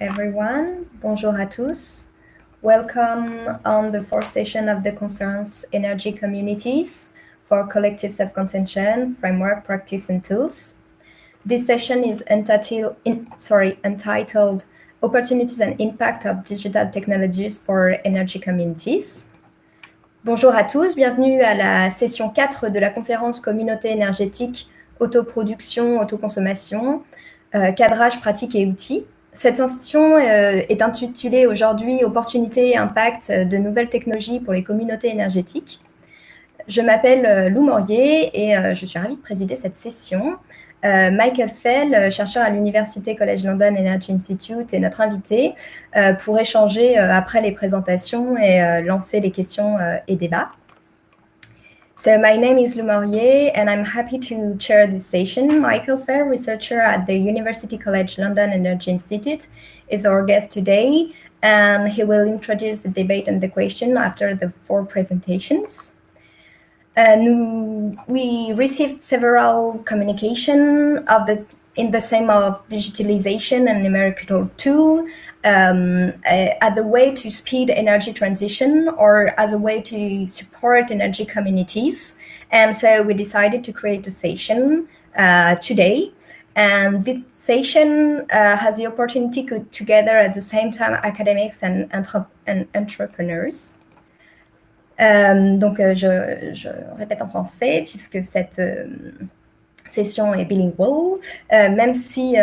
everyone. Bonjour à tous. Welcome on the fourth session of the conference Energy Communities for Collective Self-Consumption, Framework, Practice and Tools. This session is entitled Opportunities and Impact of Digital Technologies for Energy Communities. Bonjour à tous, bienvenue à la session 4 de la conférence Communauté énergétique, autoproduction, autoconsommation, cadrage, pratique et outils. Cette session est intitulée aujourd'hui Opportunités et impact de nouvelles technologies pour les communautés énergétiques. Je m'appelle Lou Morier et je suis ravie de présider cette session. Michael Fell, chercheur à l'Université College London Energy Institute, est notre invité pour échanger après les présentations et lancer les questions et débats. So my name is Lou Morier and I'm happy to chair this session. Michael Fell, researcher at the University College London Energy Institute, is our guest today, and he will introduce the debate and the question after the 4 presentations. We received several communication in the same of digitalization and numerical tool as a way to speed energy transition or as a way to support energy communities. And so we decided to create a session today. And this session has the opportunity to together at the same time academics and entrepreneurs. Donc, je répète en français puisque cette session est bilingual, même si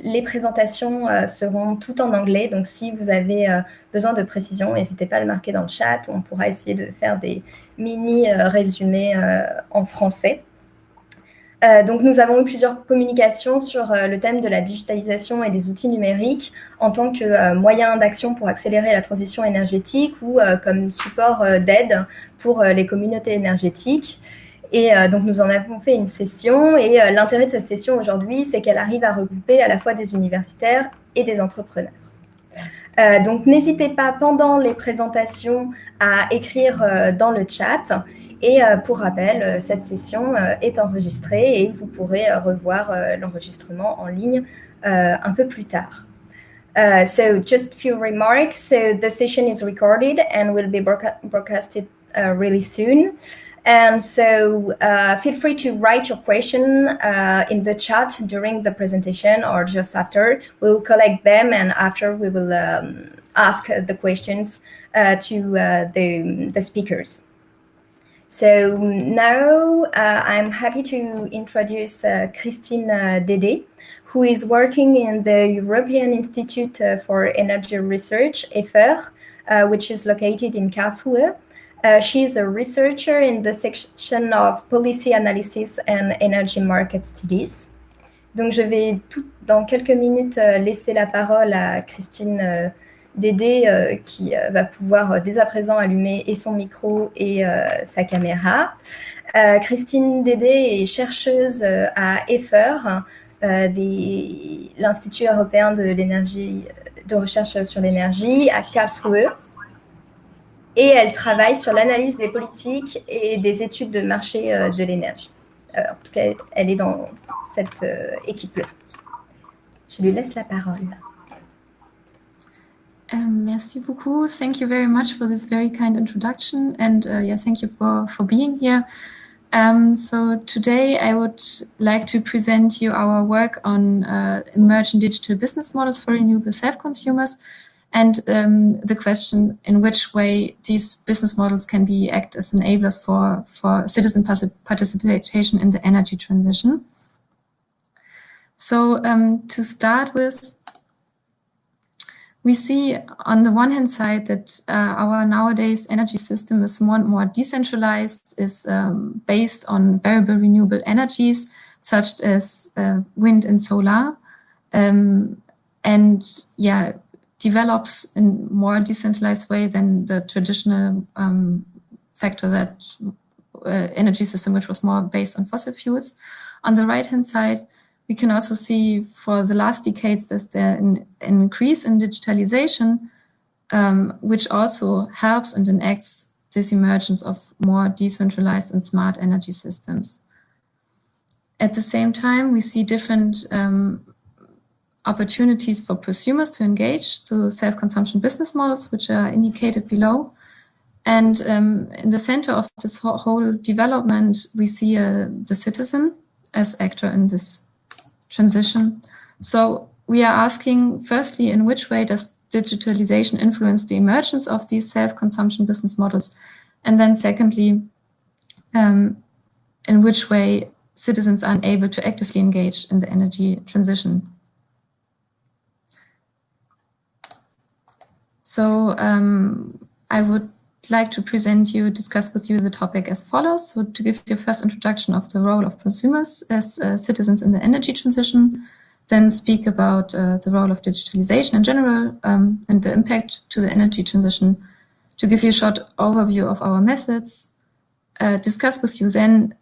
les présentations seront toutes en anglais. Donc, si vous avez besoin de précision, n'hésitez pas à le marquer dans le chat. On pourra essayer de faire des mini-résumés en français. Donc, nous avons eu plusieurs communications sur le thème de la digitalisation et des outils numériques en tant que moyen d'action pour accélérer la transition énergétique ou comme support d'aide pour les communautés énergétiques. Et donc, nous en avons fait une session et l'intérêt de cette session aujourd'hui, c'est qu'elle arrive à regrouper à la fois des universitaires et des entrepreneurs. Donc, n'hésitez pas pendant les présentations à écrire dans le chat. Et pour rappel, cette session est enregistrée et vous pourrez revoir l'enregistrement en ligne un peu plus tard. So just a few remarks. So the session is recorded and will be broadcasted really soon. And so feel free to write your question in the chat during the presentation or just after. We will collect them and after we will ask the questions to the speakers. So now I'm happy to introduce Christine Dédé, who is working in the European Institute for Energy Research, EFER, which is located in Karlsruhe. She is a researcher in the section of Policy Analysis and Energy Market Studies. Donc je vais dans quelques minutes laisser la parole à Christine Dédé qui va pouvoir dès à présent allumer et son micro et sa caméra. Christine Dédé est chercheuse à EFER, l'Institut européen de recherche sur l'énergie à Karlsruhe. Et elle travaille sur l'analyse des politiques et des études de marché de l'énergie. En tout cas, elle est dans cette équipe-là. Je lui laisse la parole. Merci beaucoup. Thank you very much for this very kind introduction, and thank you for being here. So today I would like to present you our work on emerging digital business models for renewable self-consumers and the question in which way these business models can act as enablers for citizen participation in the energy transition. So to start with, we see on the one hand side that our nowadays energy system is more and more decentralized, is based on variable renewable energies such as wind and solar, and develops in more decentralized way than the traditional factor that energy system, which was more based on fossil fuels. On the right hand side, we can also see for the last decades there's an increase in digitalization, which also helps and enacts this emergence of more decentralized and smart energy systems. At the same time, we see different opportunities for prosumers to engage to self-consumption business models, which are indicated below. And in the center of this whole development, we see the citizen as actor in this transition. So we are asking, firstly, in which way does digitalization influence the emergence of these self-consumption business models? And then secondly, in which way citizens are unable to actively engage in the energy transition. So I would like to discuss with you the topic as follows. So to give you a first introduction of the role of prosumers as citizens in the energy transition, then speak about the role of digitalization in general and the impact to the energy transition, to give you a short overview of our methods, discuss with you then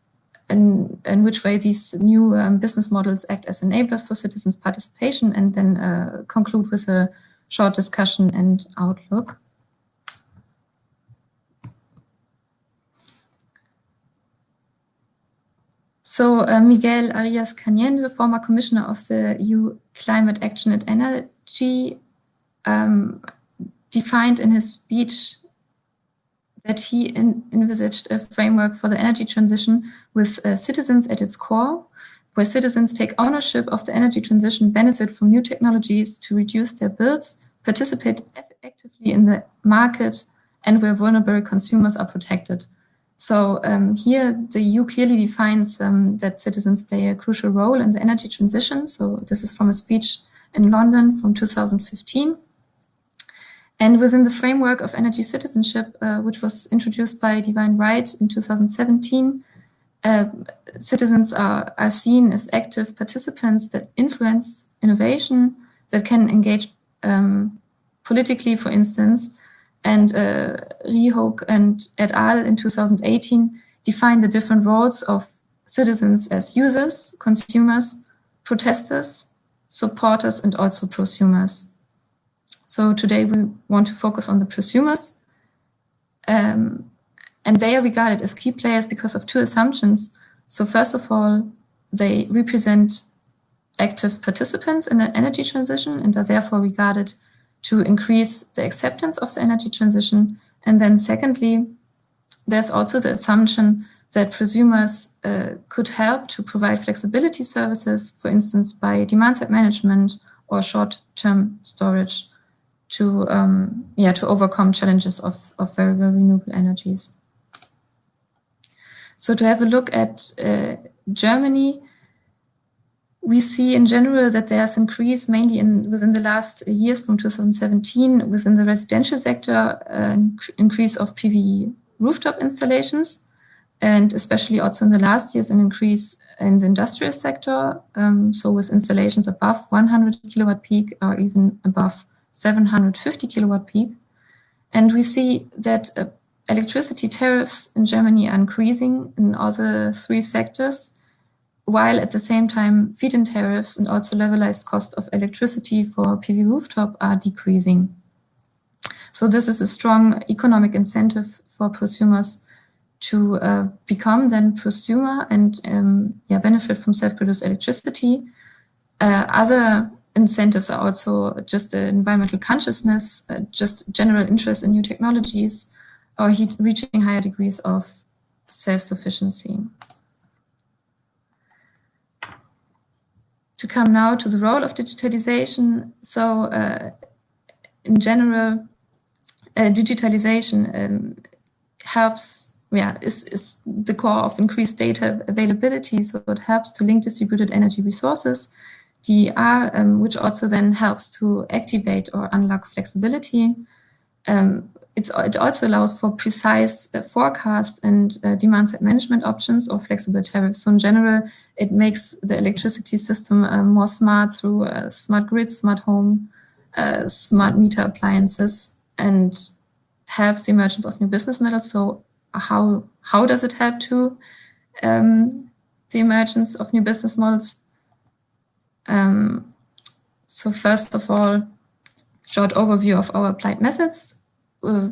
in which way these new business models act as enablers for citizens' participation, and then conclude with a short discussion and outlook. So Miguel Arias Cañete, former commissioner of the EU Climate Action and Energy, defined in his speech that he envisaged a framework for the energy transition with citizens at its core, where citizens take ownership of the energy transition, benefit from new technologies to reduce their bills, participate actively in the market, and where vulnerable consumers are protected. So here the EU clearly defines that citizens play a crucial role in the energy transition. So this is from a speech in London from 2015. And within the framework of energy citizenship, which was introduced by Divine Right in 2017, citizens are seen as active participants that influence innovation, that can engage politically, for instance. And Riehoek and et al. In 2018 defined the different roles of citizens as users, consumers, protesters, supporters, and also prosumers. So today we want to focus on the prosumers. And they are regarded as key players because of two assumptions. So first of all, they represent active participants in the energy transition and are therefore regarded to increase the acceptance of the energy transition. And then secondly, there's also the assumption that prosumers could help to provide flexibility services, for instance, by demand-side management or short-term storage to overcome challenges of variable renewable energies. So to have a look at Germany, we see in general that there's increase mainly within the last years from 2017 within the residential sector, increase of PV rooftop installations, and especially also in the last years an increase in the industrial sector, so with installations above 100 kilowatt peak or even above 750 kilowatt peak. And we see that electricity tariffs in Germany are increasing in all the three sectors, while at the same time feed-in tariffs and also levelized cost of electricity for PV rooftop are decreasing. So this is a strong economic incentive for prosumers to become then prosumer and benefit from self-produced electricity. Other incentives are also just environmental consciousness, just general interest in new technologies, or reaching higher degrees of self-sufficiency. To come now to the role of digitalization. So in general, digitalization helps, is the core of increased data availability. So it helps to link distributed energy resources, DER, which also then helps to activate or unlock flexibility. It also allows for precise forecast and demand-side management options or flexible tariffs. So in general, it makes the electricity system more smart through smart grids, smart home, smart meter appliances, and helps the emergence of new business models. So how does it help to the emergence of new business models? So first of all, short overview of our applied methods.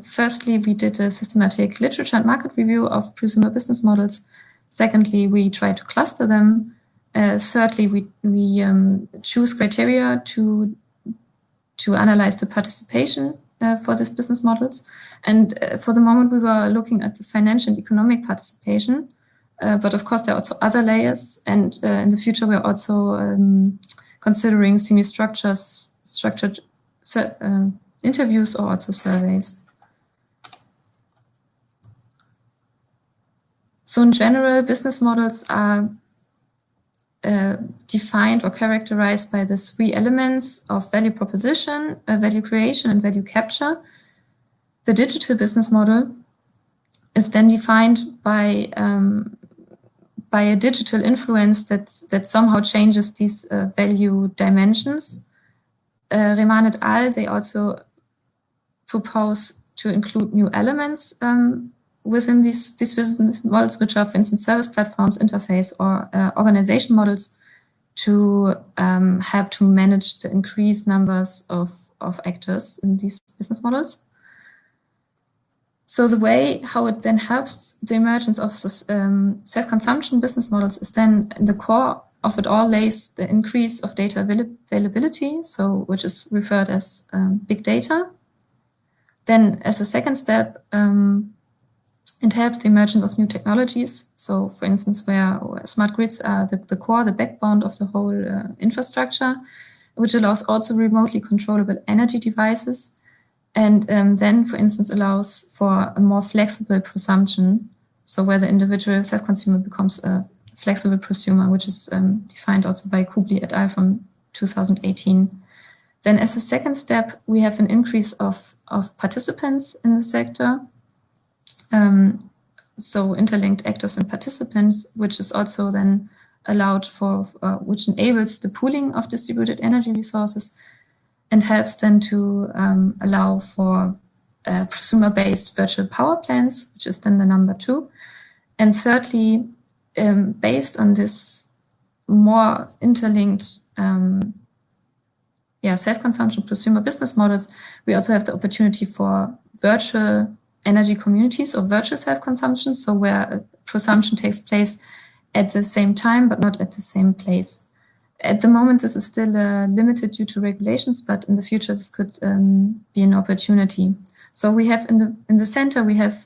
Firstly, we did a systematic literature and market review of prosumer business models. Secondly, we tried to cluster them Thirdly, we choose criteria to analyze the participation for these business models. And for the moment, we were looking at the financial and economic participation. But of course, there are also other layers. And in the future, we're also considering structured interviews or also surveys. So in general, business models are defined or characterized by the three elements of value proposition, value creation, and value capture. The digital business model is then defined by a digital influence that somehow changes these value dimensions. Rehman et al., they also propose to include new elements within these business models, which are, for instance, service platforms, interface, or organization models to help to manage the increased numbers of actors in these business models. So the way how it then helps the emergence of self-consumption business models is then in the core of it all lays the increase of data availability, so which is referred as big data. Then as a second step, it helps the emergence of new technologies. So for instance, where smart grids are the core, the backbone of the whole infrastructure, which allows also remotely controllable energy devices. And then, for instance, allows for a more flexible prosumption. So where the individual self-consumer becomes a flexible prosumer, which is defined also by Kubli et al. From 2018. Then as a second step, we have an increase of participants in the sector. So interlinked actors and participants, which is also then allowed for, which enables the pooling of distributed energy resources and helps then to allow for prosumer-based virtual power plants, which is then the number 2. And thirdly, based on this more interlinked self-consumption prosumer business models, we also have the opportunity for virtual energy communities or virtual self-consumption, so where prosumption takes place at the same time, but not at the same place. At the moment, this is still limited due to regulations, but in the future, this could be an opportunity. So we have in the center, we have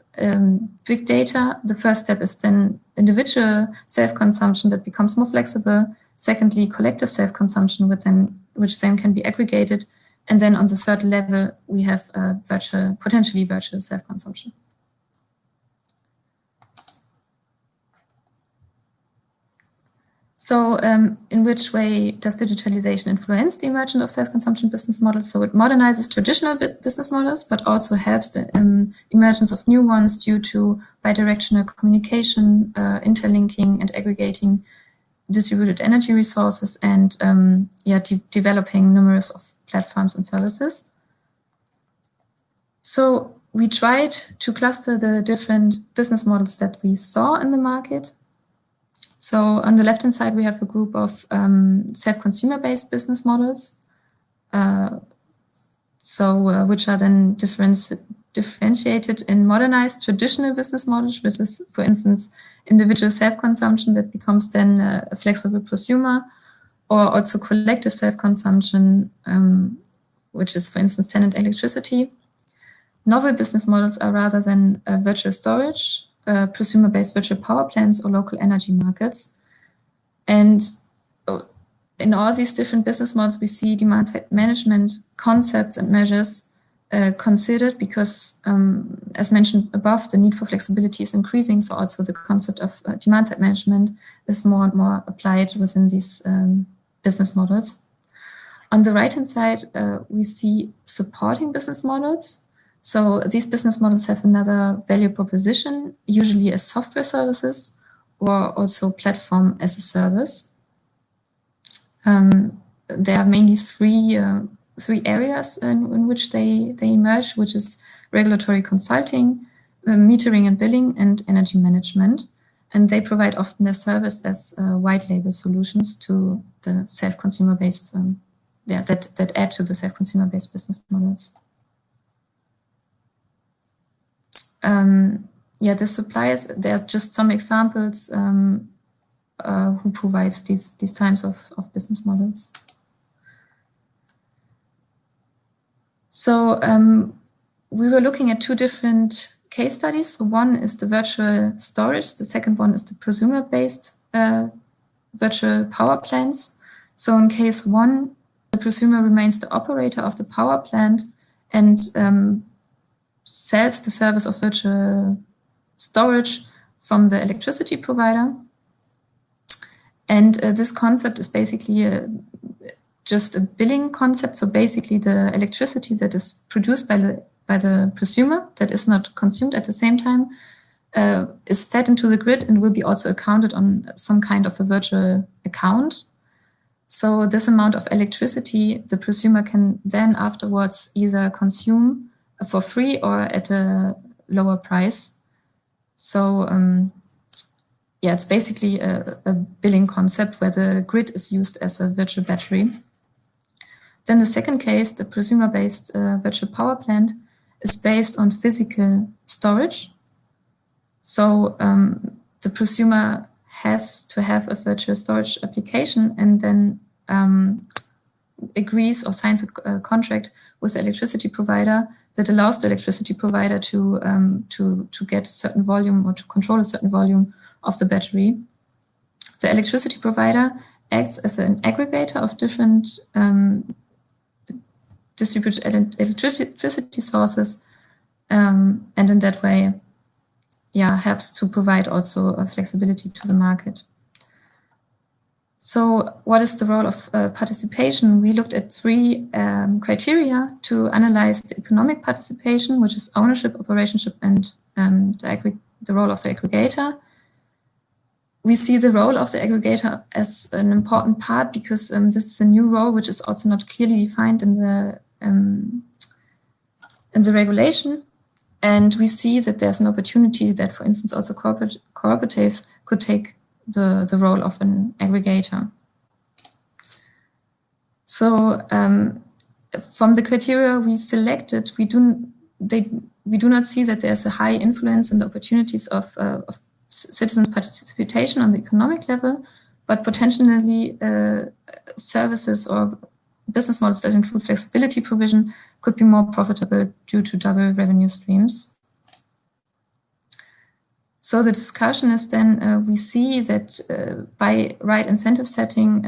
big data. The first step is then individual self-consumption that becomes more flexible. Secondly, collective self-consumption, which then can be aggregated. And then on the third level, we have potentially virtual self-consumption. So in which way does digitalization influence the emergence of self-consumption business models? So it modernizes traditional business models, but also helps the emergence of new ones due to bidirectional communication, interlinking and aggregating distributed energy resources, and developing numerous of platforms and services. So we tried to cluster the different business models that we saw in the market. So on the left-hand side, we have a group of self-consumer-based business models, which are then differentiated in modernized traditional business models, which is, for instance, individual self-consumption that becomes then a flexible prosumer, or also collective self-consumption, which is, for instance, tenant electricity. Novel business models are rather than virtual storage, prosumer-based virtual power plants, or local energy markets. And in all these different business models, we see demand-side management concepts and measures considered because, as mentioned above, the need for flexibility is increasing. So also the concept of demand-side management is more and more applied within these business models. On the right-hand side, we see supporting business models. So these business models have another value proposition, usually as software services or also platform as a service. There are mainly three areas in which they emerge, which is regulatory consulting, metering and billing, and energy management. And they provide often their service as white label solutions to the self-consumer based, that add to the self-consumer based business models. The suppliers, there are just some examples who provides these types of business models. So we were looking at two different case studies. So one is the virtual storage. The second one is the prosumer-based virtual power plants. So in case one, the prosumer remains the operator of the power plant and sells the service of virtual storage from the electricity provider. And this concept is basically just a billing concept. So basically the electricity that is produced by the prosumer that is not consumed at the same time is fed into the grid and will be also accounted on some kind of a virtual account. So this amount of electricity, the prosumer can then afterwards either consume for free or at a lower price. So yeah, it's basically a billing concept where the grid is used as a virtual battery. Then the second case, the prosumer-based virtual power plant, is based on physical storage. So the prosumer has to have a virtual storage application and then agrees or signs a contract with the electricity provider that allows the electricity provider to get a certain volume or to control a certain volume of the battery. The electricity provider acts as an aggregator of different distributed electricity sources, and in that way, yeah, helps to provide also a flexibility to the market. So what is the role of participation? We looked at three criteria to analyze the economic participation, which is ownership, operationship, and the role of the aggregator. We see the role of the aggregator as an important part because this is a new role which is also not clearly defined in the regulation. And we see that there's an opportunity that, for instance, also cooperatives could take the role of an aggregator. So from the criteria we selected, we do not see that there's a high influence in the opportunities of citizens' participation on the economic level, but potentially services or business models that include flexibility provision could be more profitable due to double revenue streams. So the discussion is then we see that by right incentive setting,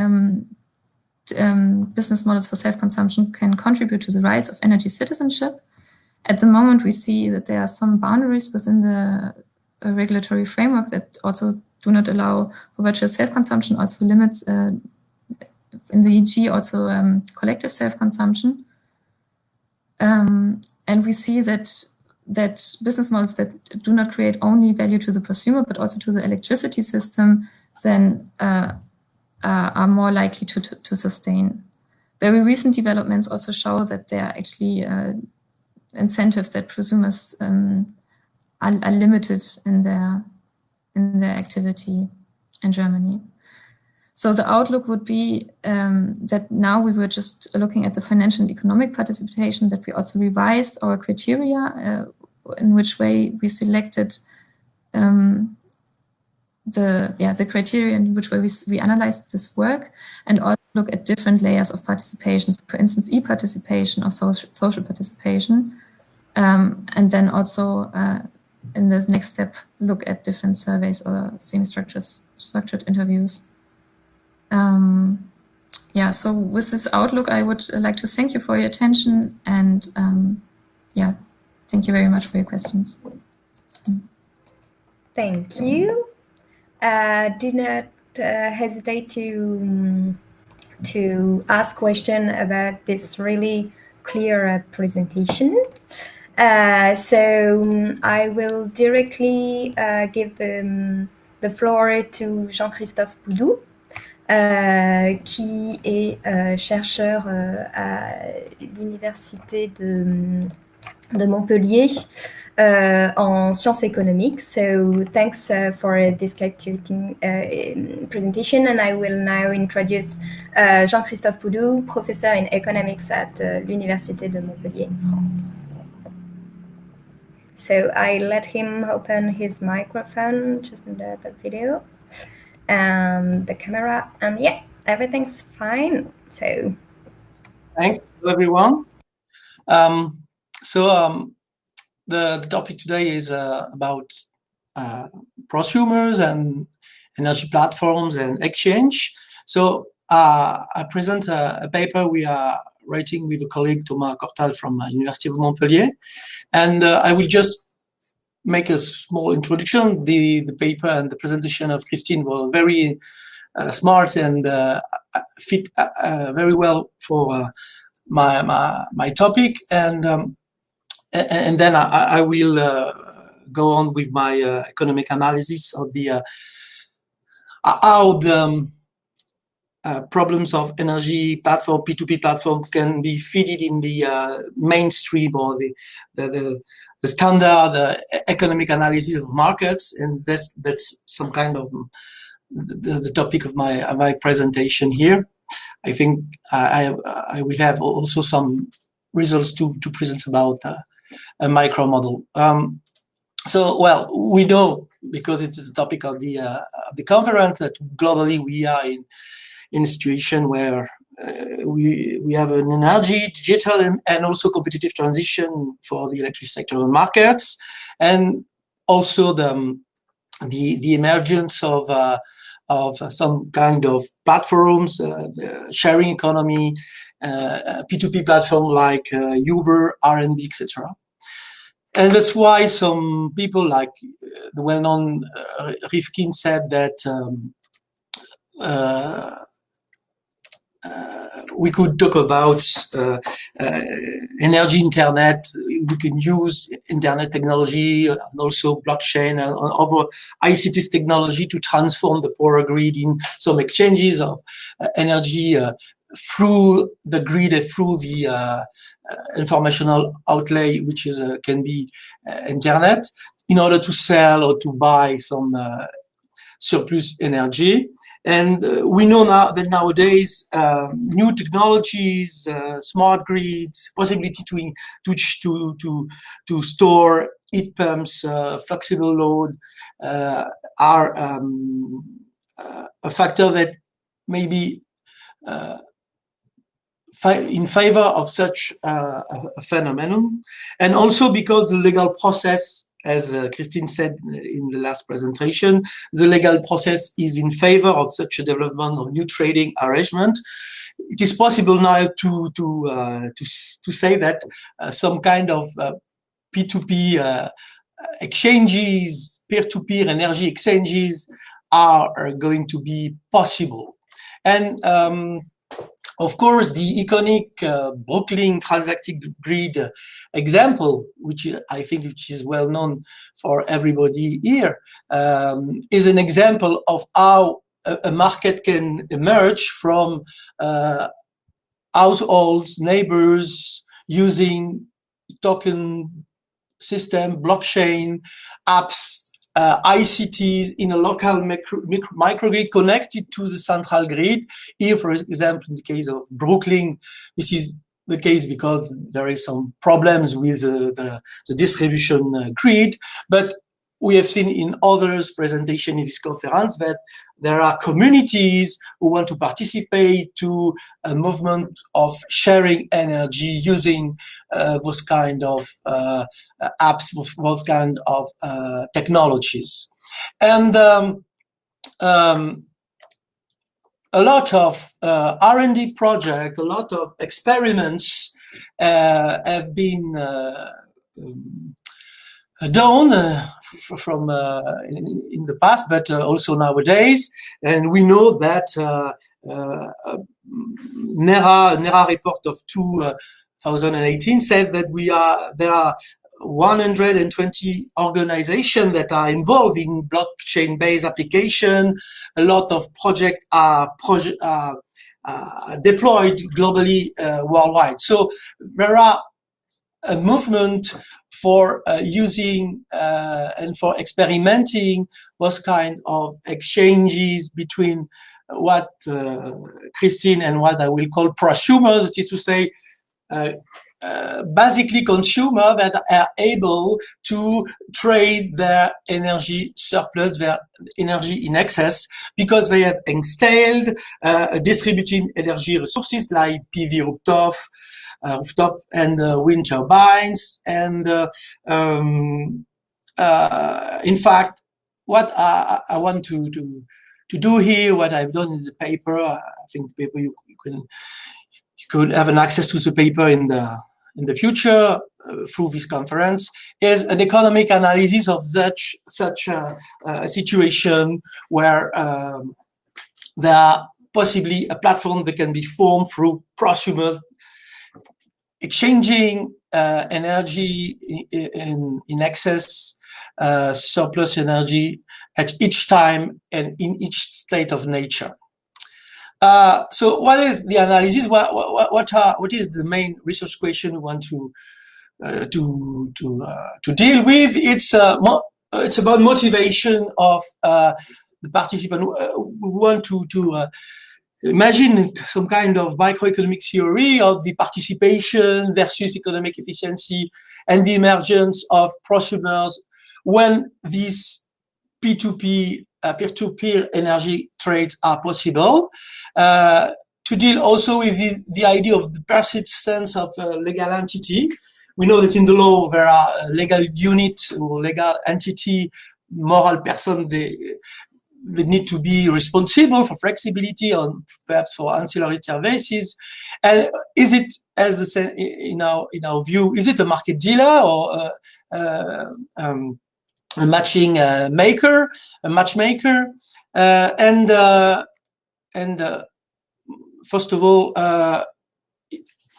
business models for self-consumption can contribute to the rise of energy citizenship. At the moment, we see that there are some boundaries within the regulatory framework that also do not allow for virtual self-consumption, also limits in the EG also collective self-consumption. And we see that business models that do not create only value to the prosumer, but also to the electricity system, then are more likely to sustain. Very recent developments also show that there are actually incentives that prosumers are limited in their activity in Germany. So the outlook would be that now we were just looking at the financial and economic participation, that we also revise our criteria, in which way we selected the criteria in which way we analyzed this work, and also look at different layers of participation. So for instance, e-participation or social participation, and then also in the next step, look at different surveys or semi-structured interviews. Yeah, so with this outlook, I would like to thank you for your attention, and yeah, thank you very much for your questions. Thank you. Do not hesitate to ask questions about this really clear presentation. So I will directly give the floor to Jean-Christophe Boudou, qui est chercheur à l'université de Montpellier en sciences économiques. So thanks for this captivating presentation, and I will now introduce Jean-Christophe Boudou, professor in economics at l'université de Montpellier in France. So I let him open his microphone just in the video. the camera, and yeah, everything's fine. So thanks to everyone. The topic today is about prosumers and energy platforms and exchange. So I present a paper we are writing with a colleague, Thomas Cortal from University of Montpellier, and I will just make a small introduction. The paper and the presentation of Christine were very smart and fit very well for my topic, and then I will go on with my economic analysis of the how the problems of energy platform, P2P platform, can be fitted in the mainstream or the standard economic analysis of markets, and that's some kind of the topic of my presentation here. I think I will have also some results to present about a micro model. So, well, we know, because it is the topic of the conference, that globally we are in a situation where we have an energy, digital, and also competitive transition for the electric sector markets, and also the emergence of some kind of platforms, the sharing economy, P2P platform like Uber, R&B, etc. And that's why some people, like the well-known Rifkin, said that we could talk about energy internet. We can use internet technology and also blockchain and other ICT technology to transform the power grid in some exchanges of energy through the grid and through the informational outlay, which is can be internet, in order to sell or to buy some surplus energy. And we know now that nowadays new technologies, smart grids, possibility to store heat pumps, flexible load are a factor that may be in favor of such a phenomenon, and also because the legal process, as Christine said in the last presentation, the legal process is in favor of such a development of new trading arrangement. It is possible now to say that some kind of P2P exchanges, peer-to-peer energy exchanges are going to be possible. And of course, the iconic Brooklyn transacted grid example, which I think is well known for everybody here, is an example of how a market can emerge from households, neighbors, using token system, blockchain, apps, ICTs in a local microgrid connected to the central grid. Here, for example, in the case of Brooklyn, this is the case because there is some problems with the distribution grid. But we have seen in others' presentation in this conference that there are communities who want to participate to a movement of sharing energy using those kind of apps, those kind of technologies. And a lot of R&D projects, a lot of experiments have been done from in the past, but also nowadays. And we know that NERA report of 2018 said that there are 120 organizations that are involved in blockchain-based application. A lot of projects are deployed globally worldwide. So there are a movement for using and for experimenting those kind of exchanges between what Christine and what I will call prosumers, that is to say, basically consumers that are able to trade their energy surplus, their energy in excess, because they have installed distributed energy resources like PV rooftop and wind turbines. And in fact, what I want to do here, what I've done in the paper, I think the paper you could have an access to the paper in the future through this conference, is an economic analysis of such a situation where there are possibly a platform that can be formed through prosumers exchanging energy in excess, surplus energy at each time and in each state of nature. So what is the analysis? What is the main research question we want to deal with? It's about motivation of the participant. We want to imagine some kind of microeconomic theory of the participation versus economic efficiency and the emergence of prosumers when these P2P, peer-to-peer energy trades are possible. To deal also with the idea of the persistence of a legal entity. We know that in the law there are legal units or legal entity, moral person, they need to be responsible for flexibility or perhaps for ancillary services. And is it, as in our view, is it a market dealer or a matching matchmaker? First of all,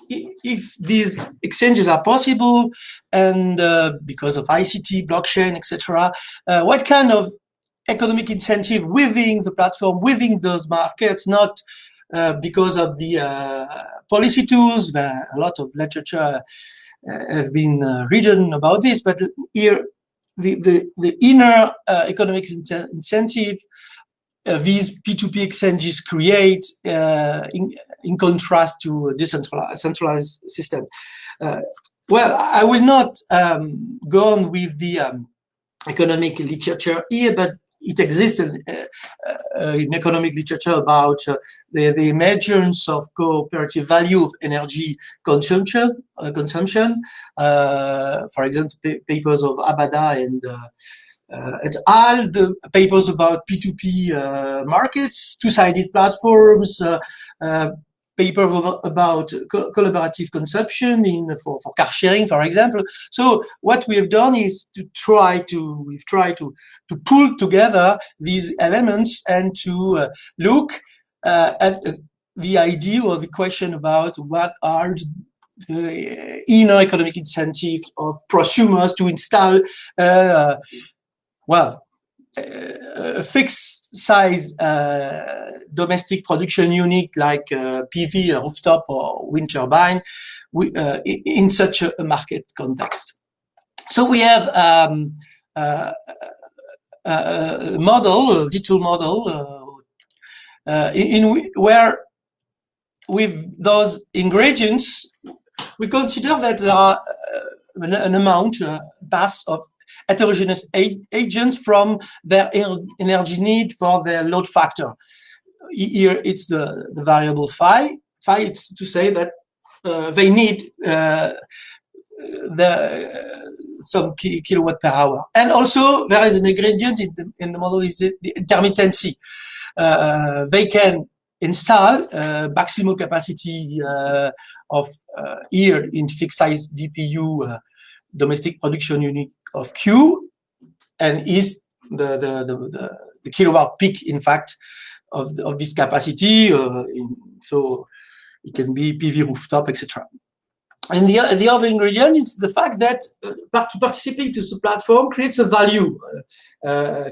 if these exchanges are possible, and because of ICT, blockchain, etc., what kind of economic incentive within the platform, within those markets, not because of the policy tools? A lot of literature have been written about this, but here the inner economic incentive these P2P exchanges create in contrast to a centralized system. Well, I will not go on with the economic literature here, but it exists in economic literature about the emergence of cooperative value of energy consumption. For example, papers of Abada and et al., the papers about P2P markets, two-sided platforms, papers about collaborative consumption for car sharing, for example. So what we have done is we've tried to pull together these elements and to look at the idea or the question about what are the inner economic incentives of prosumers to install a fixed size domestic production unit like PV, rooftop, or wind turbine in such a market context. So we have a little model where with those ingredients, we consider that there are an amount, mass of heterogeneous agents from their energy need for their load factor. Here it's the variable phi. Phi, it's to say that they need some kilowatt per hour. And also there is an ingredient in the model is the intermittency. They can install maximum capacity of here in fixed size DPU domestic production unit of Q, and is the kilowatt peak, in fact, of this capacity. So it can be PV rooftop, etc. And the other ingredient is the fact that to participate to the platform creates a value.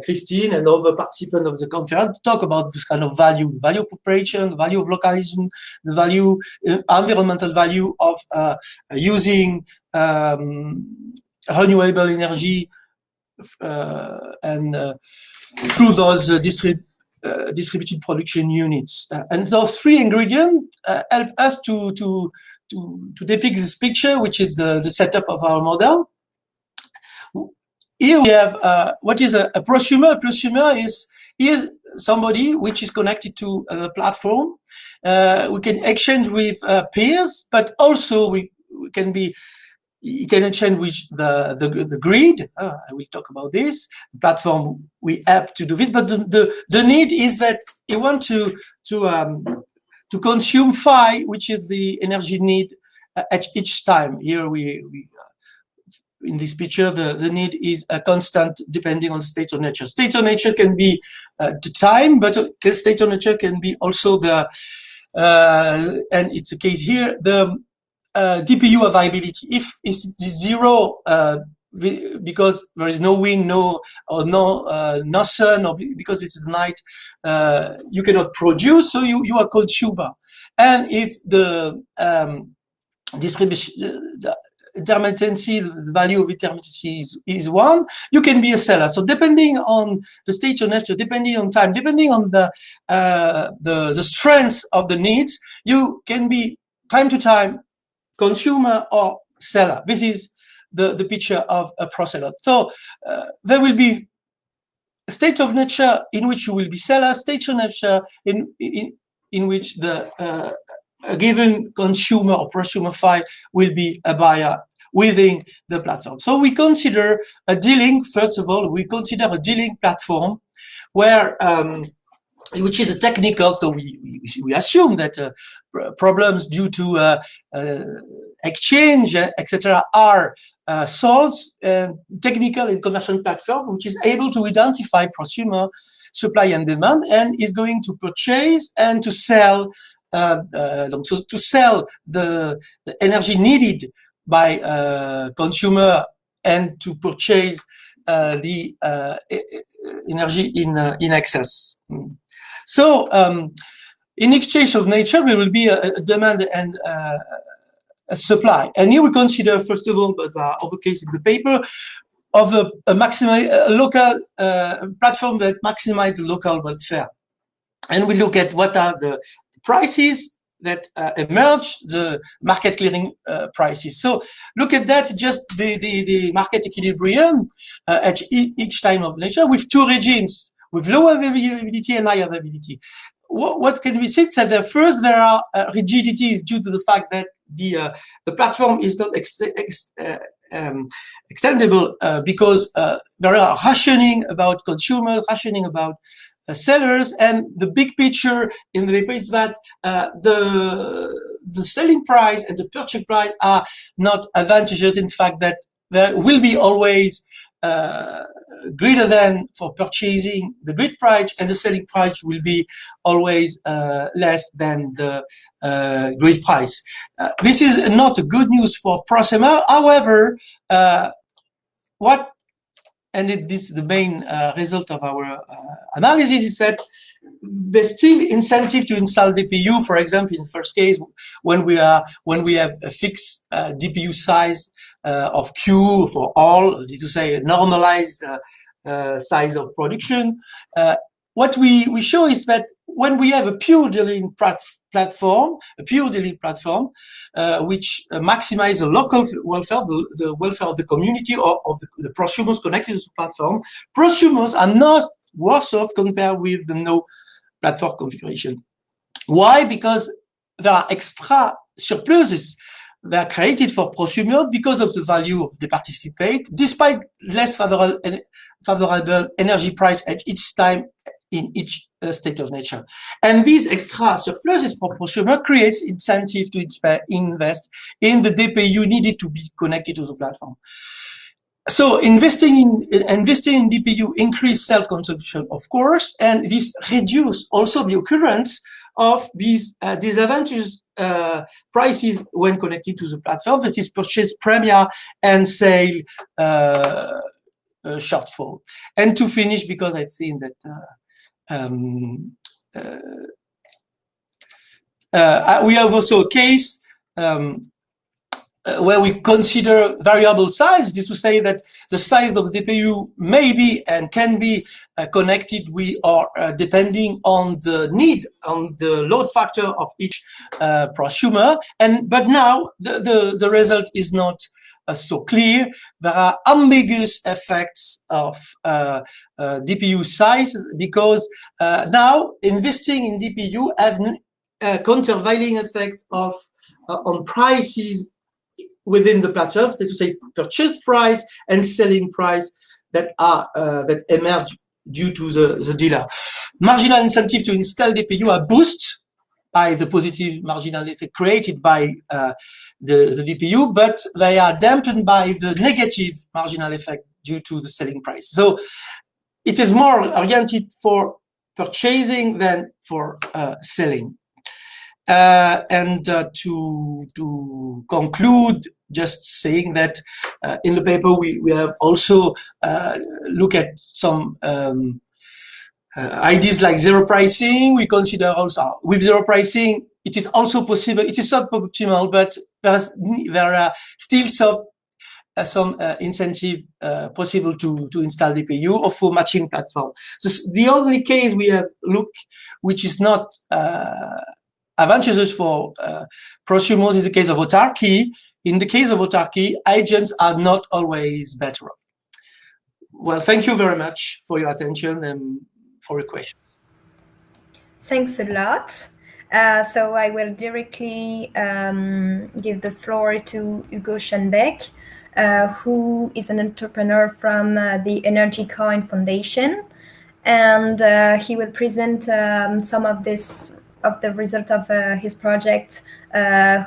Christine and other participants of the conference talk about this kind of value of cooperation, the value of localism, the value, environmental value of using renewable energy and through those distributed production units. And those three ingredients help us to depict this picture, which is the setup of our model. Here we have what is a prosumer. A prosumer is somebody which is connected to the platform. We can exchange with peers, but also you can exchange with the grid. I will talk about this. The platform we help to do this, but the need is that you want to consume phi, which is the energy need at each time. Here we in this picture, the need is a constant depending on state of nature. State of nature can be the time, but state of nature can be also the, and it's a case here, the DPU availability. If it's zero, because there is no wind, no sun, or because it's night, you cannot produce, so you are consumer. And if the distribution, intermittency, the value of intermittency is 1, you can be a seller. So depending on the state of nature, depending on time, depending on the strength of the needs, you can be time to time consumer or seller. This is the picture of a proseller. So there will be a state of nature in which you will be seller, state of nature in which the a given consumer or prosumer file will be a buyer within the platform. So we consider a dealing, first of all, we consider a dealing platform where, which is a technical, so we assume that problems due to exchange, etc., are solved. Technical and commercial platform, which is able to identify prosumer supply and demand, and is going to purchase and to sell. So to sell the energy needed by consumer and to purchase the energy in excess. So in exchange of nature, there will be a demand and a supply. And here we consider, first of all, but other case in the paper, of a local platform that maximizes the local welfare. And we look at what are the prices that emerge, the market clearing prices. So look at that, just the market equilibrium at each time of nature with 2 regimes, with low availability and high availability. What can we say? So that first there are rigidities due to the fact that the platform is not extendable because there are rationing about consumers, rationing about sellers, and the big picture in the paper is that the selling price and the purchase price are not advantageous. In fact, that there will be always greater than for purchasing the grid price, and the selling price will be always less than the grid price. This is not a good news for prosumer. However, this is the main result of our analysis, is that there's still incentive to install DPU. For example, in the first case, when we have a fixed DPU size of Q for all, to say a normalized size of production, what we show is that when we have a pure dealing platform, which maximizes the local welfare, the welfare of the community or of the prosumers connected to the platform, prosumers are not worse off compared with the no platform configuration. Why? Because there are extra surpluses that are created for prosumers because of the value of the participate, despite less favorable energy price at each time in each state of nature. And these extra surpluses for prosumer creates incentive to invest in the DPU needed to be connected to the platform. So investing in DPU increase self-consumption, of course, and this reduce also the occurrence of these disadvantageous prices when connected to the platform, that is purchase premium and sale shortfall. And to finish, because I've seen that we have also a case where we consider variable size. This is to say that the size of the DPU may be and can be connected with or depending on the need, on the load factor of each prosumer. But now the result is not so clear. There are ambiguous effects of DPU size, because now investing in DPU have countervailing effects of on prices within the platforms, that is to say purchase price and selling price that are that emerge due to the dealer. Marginal incentive to install DPU are boosted by the positive marginal effect created by the DPU, but they are dampened by the negative marginal effect due to the selling price. So it is more oriented for purchasing than for selling. To conclude, just saying that in the paper we have also look at some ideas like zero pricing. We consider also with zero pricing it is also possible. It is not optimal, but there are still some incentive possible to install DPU or for matching platform. So the only case we have looked which is not advantageous for prosumers is the case of autarky. In the case of autarky, agents are not always better. Well, thank you very much for your attention and for your questions. Thanks a lot. So I will directly give the floor to Hugo Schoenbeck, who is an entrepreneur from the Energy Coin Foundation, and he will present some of the result of his project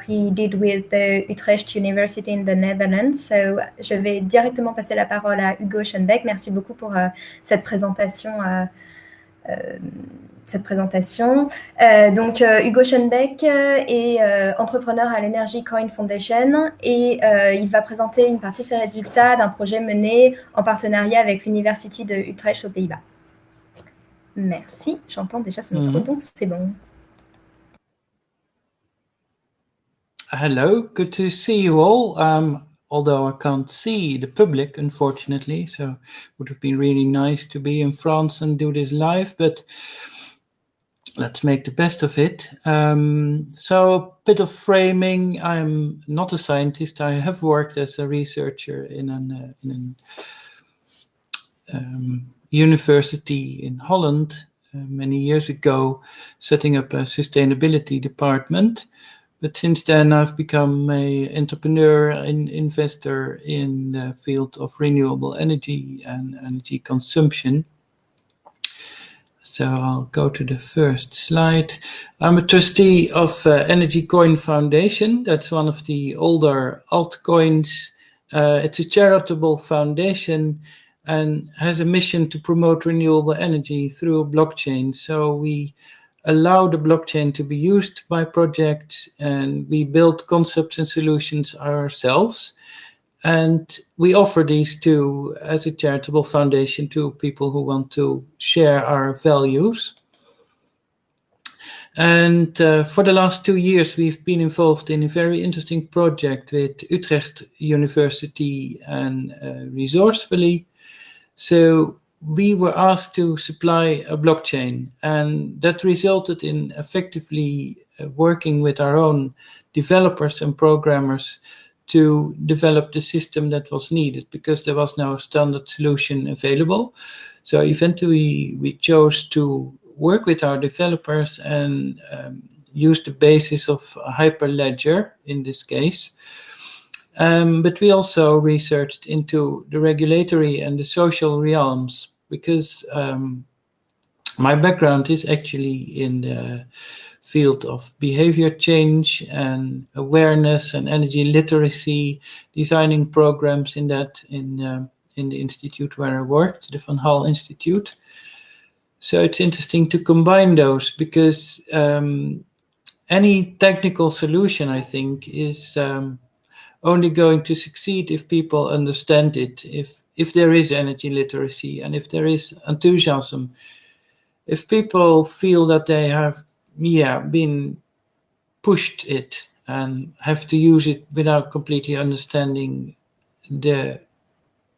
he did with the Utrecht University in the Netherlands. So, je vais directement passer la parole à Hugo Schoenbeck. Merci beaucoup pour cette présentation. Donc, Hugo Schoenbeck est entrepreneur à l'Energy Coin Foundation et il va présenter une partie de ses résultats d'un projet mené en partenariat avec l'Université de Utrecht aux Pays-Bas. Merci, j'entends déjà ce micro, donc c'est bon. Hello, good to see you all. Although I can't see the public, unfortunately, so it would have been really nice to be in France and do this live, but let's make the best of it. So a bit of framing. I'm not a scientist. I have worked as a researcher in a university in Holland many years ago, setting up a sustainability department. But since then, I've become an entrepreneur and investor in the field of renewable energy and energy consumption. So I'll go to the first slide. I'm a trustee of Energy Coin Foundation. That's one of the older altcoins. It's a charitable foundation and has a mission to promote renewable energy through a blockchain. So we allow the blockchain to be used by projects, and we build concepts and solutions ourselves. And we offer these as a charitable foundation to people who want to share our values. And for the last 2 years, we've been involved in a very interesting project with Utrecht University and Resourcefully. So we were asked to supply a blockchain, and that resulted in effectively working with our own developers and programmers to develop the system that was needed, because there was no standard solution available. So eventually we chose to work with our developers and use the basis of Hyperledger in this case. But we also researched into the regulatory and the social realms, because my background is actually in the field of behavior change and awareness and energy literacy, designing programs in the institute where I worked, the Van Hal Institute. So it's interesting to combine those, because any technical solution, I think, is only going to succeed if people understand it, if there is energy literacy and if there is enthusiasm. If people feel that they have been pushed it and have to use it without completely understanding the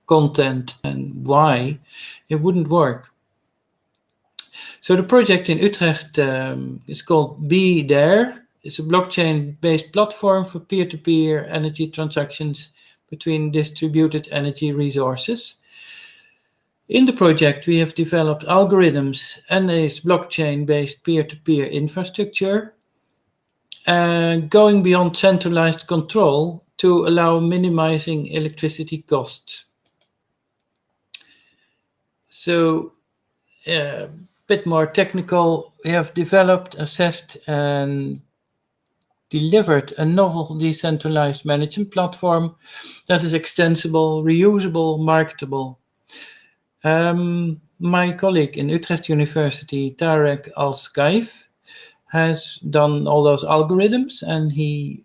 content and why, it wouldn't work. So the project in Utrecht is called Be There. It's a blockchain-based platform for peer-to-peer energy transactions between distributed energy resources. In the project, we have developed algorithms and a blockchain-based peer-to-peer infrastructure, going beyond centralized control to allow minimizing electricity costs. So, a bit more technical, we have developed, assessed, and delivered a novel decentralized management platform that is extensible, reusable, marketable. My colleague in Utrecht University, Tarek Al-Skaif, has done all those algorithms, and he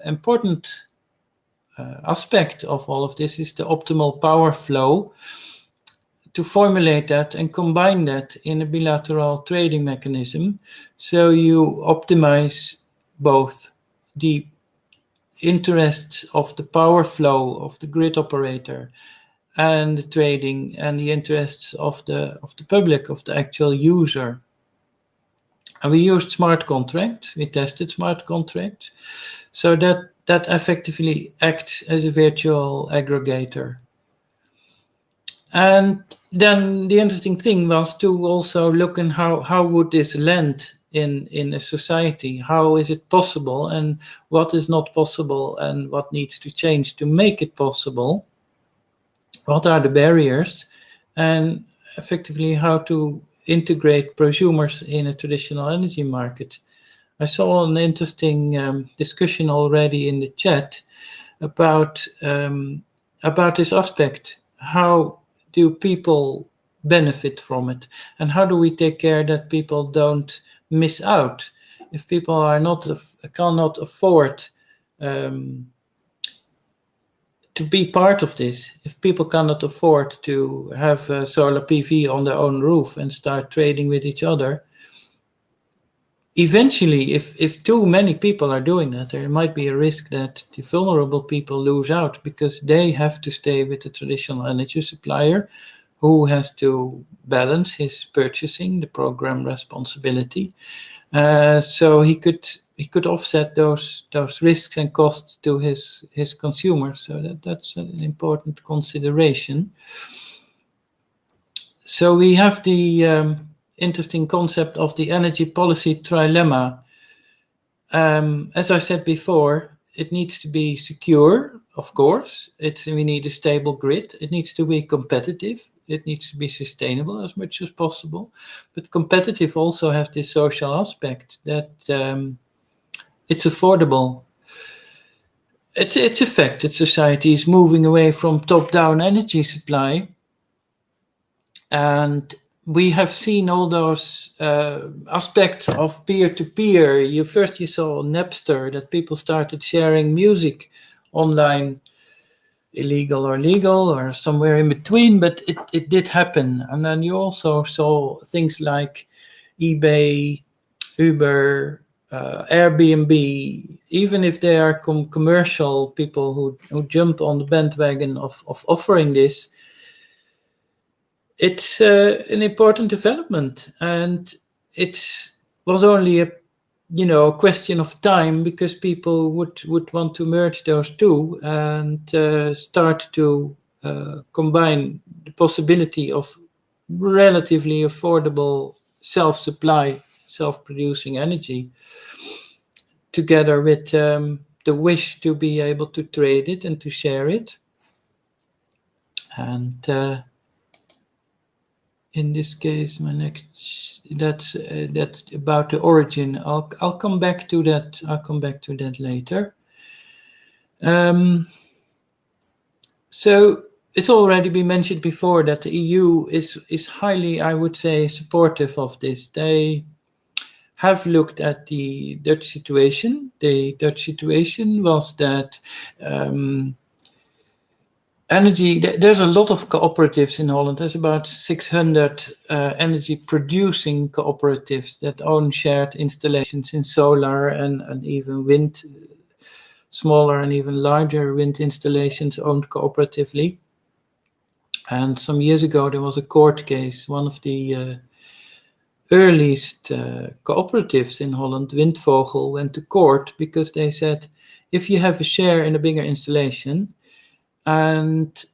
important aspect of all of this is the optimal power flow, to formulate that and combine that in a bilateral trading mechanism, so you optimize both the interests of the power flow of the grid operator and the trading, and the interests of the public, of the actual user. And we used smart contracts. We tested smart contracts, so that effectively acts as a virtual aggregator. And then the interesting thing was to also look in how would this land in a society? How is it possible, and what is not possible, and what needs to change to make it possible? What are the barriers, and effectively how to integrate prosumers in a traditional energy market? I saw an interesting discussion already in the chat about this aspect. How do people benefit from it, and how do we take care that people don't miss out? If people cannot afford to be part of this, if people cannot afford to have solar PV on their own roof and start trading with each other, eventually, if too many people are doing that, there might be a risk that the vulnerable people lose out, because they have to stay with the traditional energy supplier, who has to balance his purchasing, the program responsibility. So he could offset those risks and costs to his consumers. So that's an important consideration. So we have the interesting concept of the energy policy trilemma. As I said before, it needs to be secure, of course. We need a stable grid. It needs to be competitive. It needs to be sustainable as much as possible. But competitive also has this social aspect that it's affordable. It's a fact that society is moving away from top-down energy supply. And we have seen all those aspects of peer-to-peer. You saw Napster, that people started sharing music online, illegal or legal or somewhere in between, but it did happen. And then you also saw things like eBay, Uber, Airbnb, even if they are commercial people who jump on the bandwagon of offering this. It's an important development, and it was only a question of time, because people would want to merge those two and start to combine the possibility of relatively affordable self-supply, self-producing energy, together with the wish to be able to trade it and to share it. And in this case, that's about the origin. I'll come back to that. I'll come back to that later. So it's already been mentioned before that the EU is highly, I would say, supportive of this. They have looked at the Dutch situation. The Dutch situation was that energy, there's a lot of cooperatives in Holland. There's about 600 energy producing cooperatives that own shared installations in solar and even wind, smaller and even larger wind installations owned cooperatively. And some years ago, there was a court case. One of the earliest cooperatives in Holland, Windvogel, went to court because they said, if you have a share in a bigger installation, and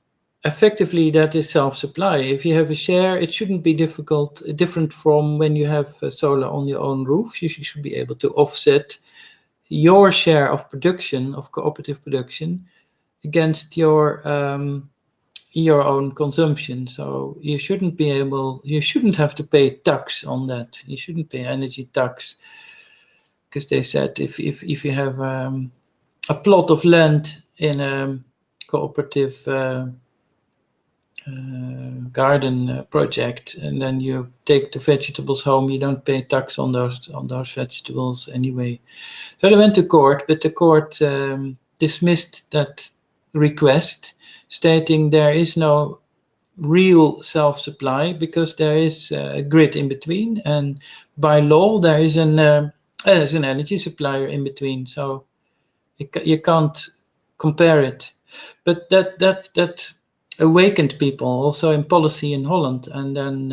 effectively that is self-supply. If you have a share, it shouldn't be different from when you have solar on your own roof. You should be able to offset your share of production, of cooperative production, against your own consumption. So you shouldn't have to pay tax on that. You shouldn't pay energy tax, because they said if you have a plot of land in a cooperative garden project, and then you take the vegetables home, you don't pay tax on those vegetables anyway. So they went to court, but the court dismissed that request, stating there is no real self-supply because there is a grid in between, and by law there is an energy supplier in between. So you can't compare it. But that awakened people also in policy in Holland, and then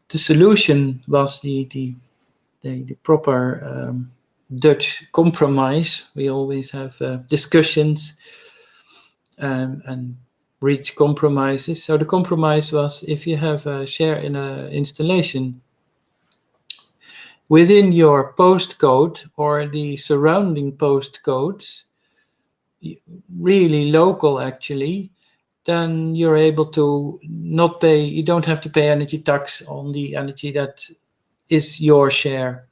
the solution was the proper Dutch compromise. We always have discussions and reach compromises. So the compromise was, if you have a share in an installation within your postcode or the surrounding postcodes, really local actually, then you're able to not pay, you don't have to pay energy tax on the energy that is your share.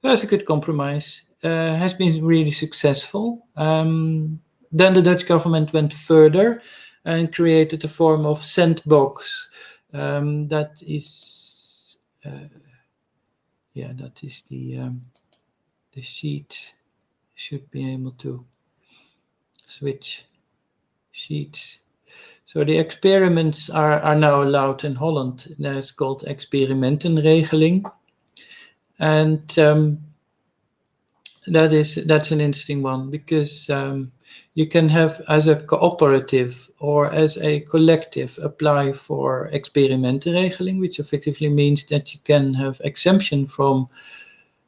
That's a good compromise. Has been really successful. Then the Dutch government went further and created a form of sandbox. That is the sheet. Should be able to switch sheets. So the experiments are now allowed in Holland. That's called experimentenregeling. And that's an interesting one, because you can have, as a cooperative or as a collective, apply for experimentenregeling, which effectively means that you can have exemption from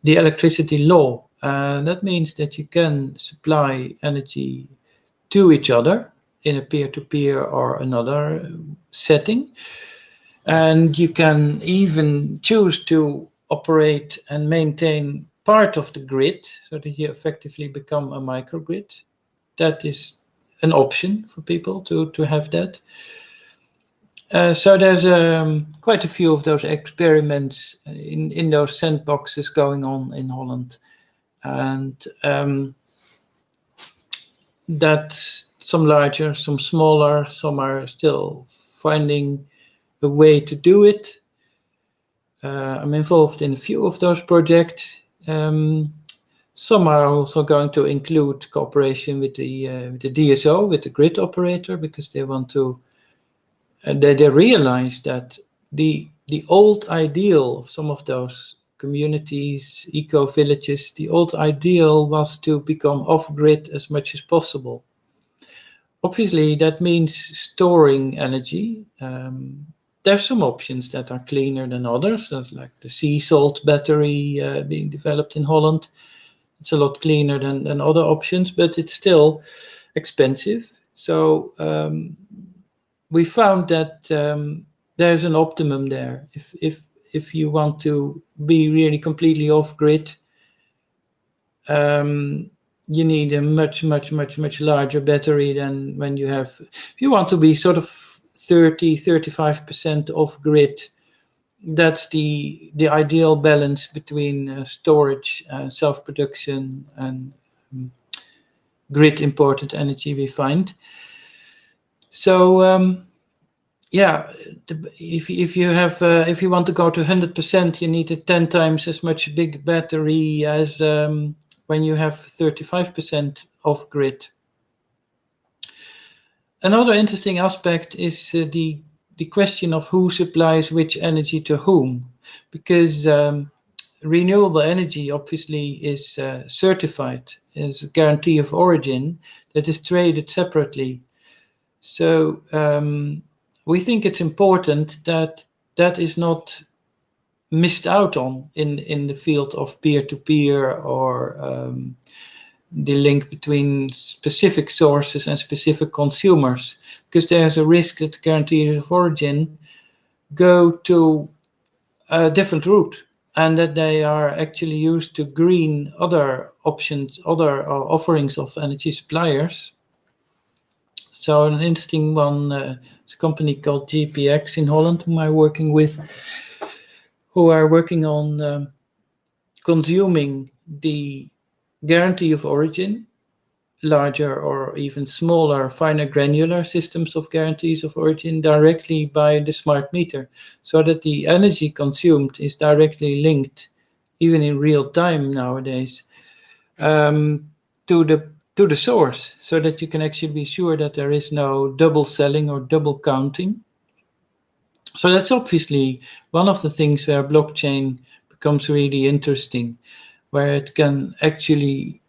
the electricity law. That means that you can supply energy to each other in a peer-to-peer or another setting. And you can even choose to operate and maintain part of the grid so that you effectively become a microgrid. That is an option for people to have that. So there's quite a few of those experiments in those sandboxes going on in Holland. And that some larger, some smaller, some are still finding a way to do it. I'm involved in a few of those projects. Some are also going to include cooperation with the DSO, with the grid operator, because they want to. They realize that the old ideal of some of those communities, eco-villages, the old ideal was to become off-grid as much as possible. Obviously, that means storing energy. There's some options that are cleaner than others. There's like the sea salt battery being developed in Holland. It's a lot cleaner than other options, but it's still expensive. So we found that there's an optimum there. If you want to be really completely off-grid, you need a much larger battery than when you have. If you want to be sort of 30-35% off-grid, that's the ideal balance between storage, self-production, and grid imported energy we find. So if you want to go to 100%, you need a 10 times as much big battery as when you have 35% off grid. Another interesting aspect is the question of who supplies which energy to whom, because renewable energy obviously is certified as a guarantee of origin that is traded separately. So we think it's important that that is not missed out on in the field of peer-to-peer or the link between specific sources and specific consumers, because there's a risk that guarantees of origin go to a different route and that they are actually used to green other options, other offerings of energy suppliers. So an interesting one is a company called GPX in Holland, whom I'm working with, who are working on consuming the guarantee of origin, larger or even smaller, finer granular systems of guarantees of origin directly by the smart meter, so that the energy consumed is directly linked, even in real time nowadays, to the source, so that you can actually be sure that there is no double selling or double counting. So that's obviously one of the things where blockchain becomes really interesting, where it can actually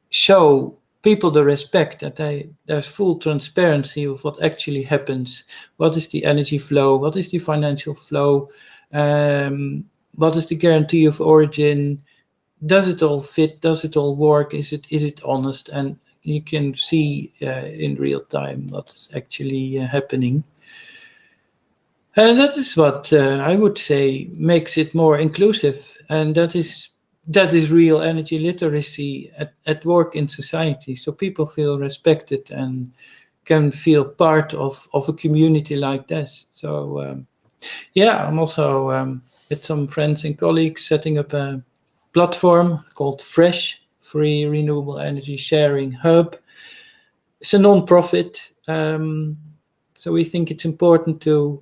show people the respect that there's full transparency of what actually happens. What is the energy flow? What is the financial flow? What is the guarantee of origin? Does it all fit? Does it all work? Is it honest? And you can see in real time what is actually happening. And that is what I would say makes it more inclusive, and that is real energy literacy at work in society. So people feel respected and can feel part of a community like this. So yeah, I'm also with some friends and colleagues setting up a platform called Fresh, Free Renewable Energy Sharing Hub. It's a non-profit, so we think it's important to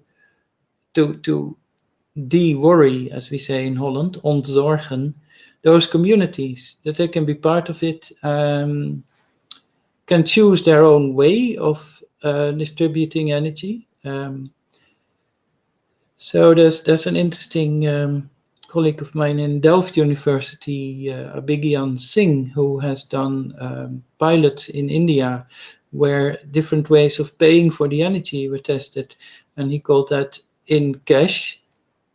de-worry, as we say in Holland, ontzorgen, those communities, that they can be part of it, can choose their own way of distributing energy. So there's an interesting colleague of mine in Delft University, Abhigyan Singh, who has done pilots in India where different ways of paying for the energy were tested, and he called that in cash,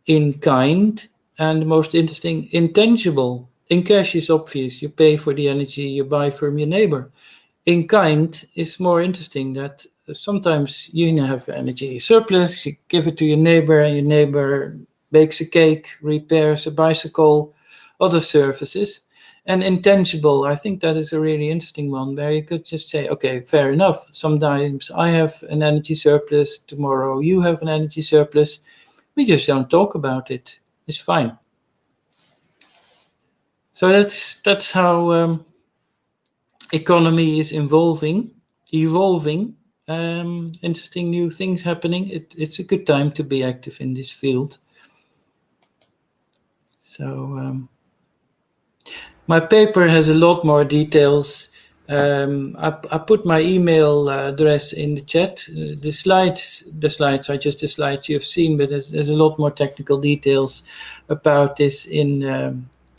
in kind, and the most interesting, intangible. In cash is obvious, you pay for the energy you buy from your neighbor. In kind is more interesting, that sometimes you have energy surplus, you give it to your neighbor, and your neighbor bakes a cake, repairs a bicycle, other services. And intangible, I think that is a really interesting one, where you could just say, okay, fair enough, sometimes I have an energy surplus, tomorrow you have an energy surplus. We just don't talk about it. It's fine. So that's how economy is evolving. Interesting new things happening. It's a good time to be active in this field. So my paper has a lot more details. I put my email address in the chat. The slides are just the slides you've seen, but there's a lot more technical details about this in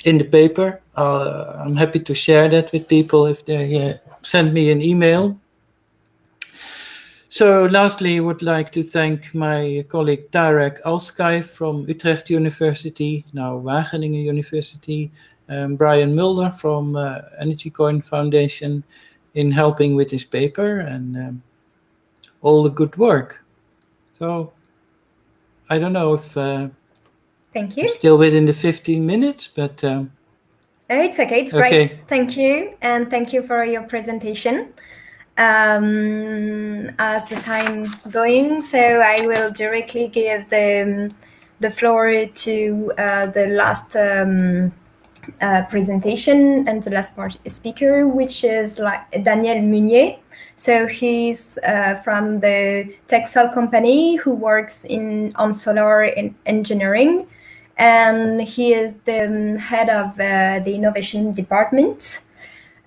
the paper. I'm happy to share that with people if they send me an email. So lastly, I would like to thank my colleague Tarek Alskay from Utrecht University, now Wageningen University, Brian Mulder from Energy Coin Foundation in helping with this paper, and all the good work. So I don't know if thank you. I'm still within the 15 minutes, but it's okay. It's okay. Great. Thank you, and thank you for your presentation. As the time going, so I will directly give the floor to the last presentation and the last speaker, which is Daniel Mugnier. So he's from the textile company who works on solar engineering, and he is the head of the innovation department.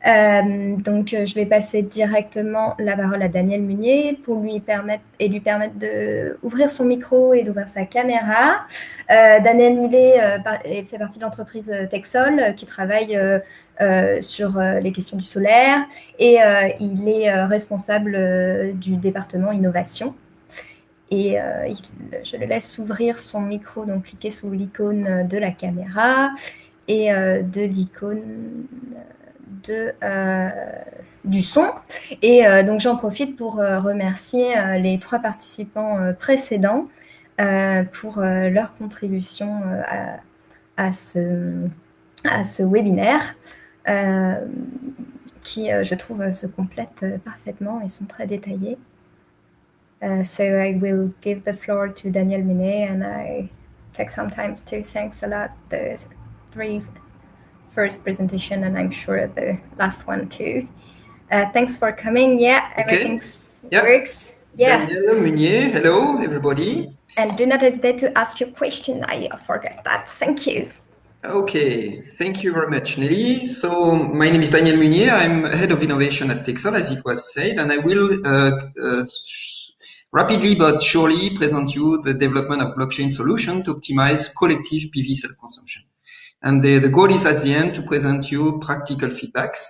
Donc, je vais passer directement la parole à Daniel Mugnier pour lui permettre d'ouvrir son micro et d'ouvrir sa caméra. Daniel Mugnier fait partie de l'entreprise Texol qui travaille sur les questions du solaire et il est responsable du département innovation. Et je le laisse ouvrir son micro, donc cliquer sur l'icône de la caméra et de l'icône du son. Et donc j'en profite pour remercier les 3 participants précédents pour leur contribution à ce webinaire qui, je trouve, se complètent parfaitement et sont très détaillés. So I will give the floor to Daniel Mugnier, and I take some time to thanks a lot the 3 first presentation, and I'm sure the last one too. Thanks for coming. Yeah, everything works. Yeah. Daniel Mugnier, hello everybody. And do not hesitate to ask your question. I forget that. Thank you. Okay, thank you very much, Nelly. So my name is Daniel Mugnier. I'm head of innovation at Texol, as it was said, and I will rapidly but surely present you the development of blockchain solution to optimize collective PV self-consumption. And the goal is at the end to present you practical feedbacks.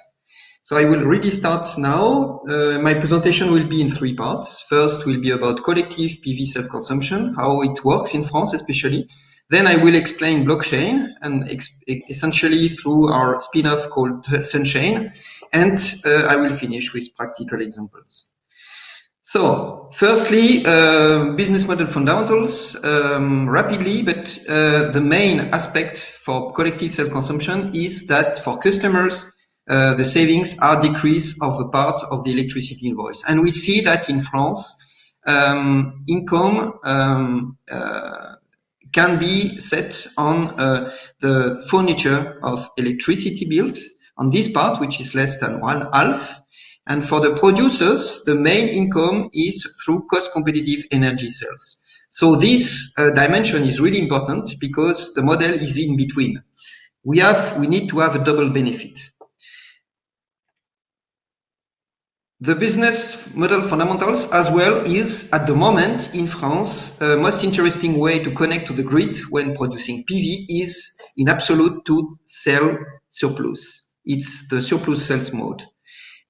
So I will really start now. My presentation will be in 3 parts. First will be about collective PV self-consumption, how it works in France especially. Then I will explain blockchain and essentially through our spin-off called Sunchain. And I will finish with practical examples. So firstly, business model fundamentals, rapidly, but the main aspect for collective self-consumption is that for customers, the savings are decrease of the part of the electricity invoice. And we see that in France, income can be set on the furniture of electricity bills on this part, which is less than 1/2. And for the producers, the main income is through cost competitive energy sales. So this dimension is really important because the model is in between. We need to have a double benefit. The business model fundamentals as well is at the moment in France, most interesting way to connect to the grid when producing PV is in absolute to sell surplus. It's the surplus sales mode.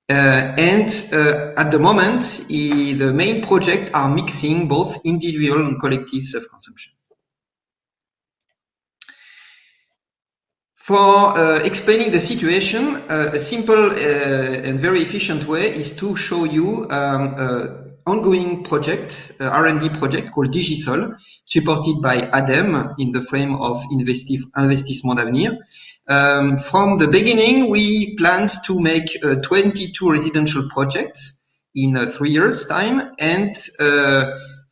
At the moment, the main projects are mixing both individual and collective self-consumption. For explaining the situation, a simple and very efficient way is to show you ongoing project, R&D project called Digisol, supported by ADEME in the frame of Investissement d'Avenir. From the beginning, we planned to make 22 residential projects in 3 years' time, and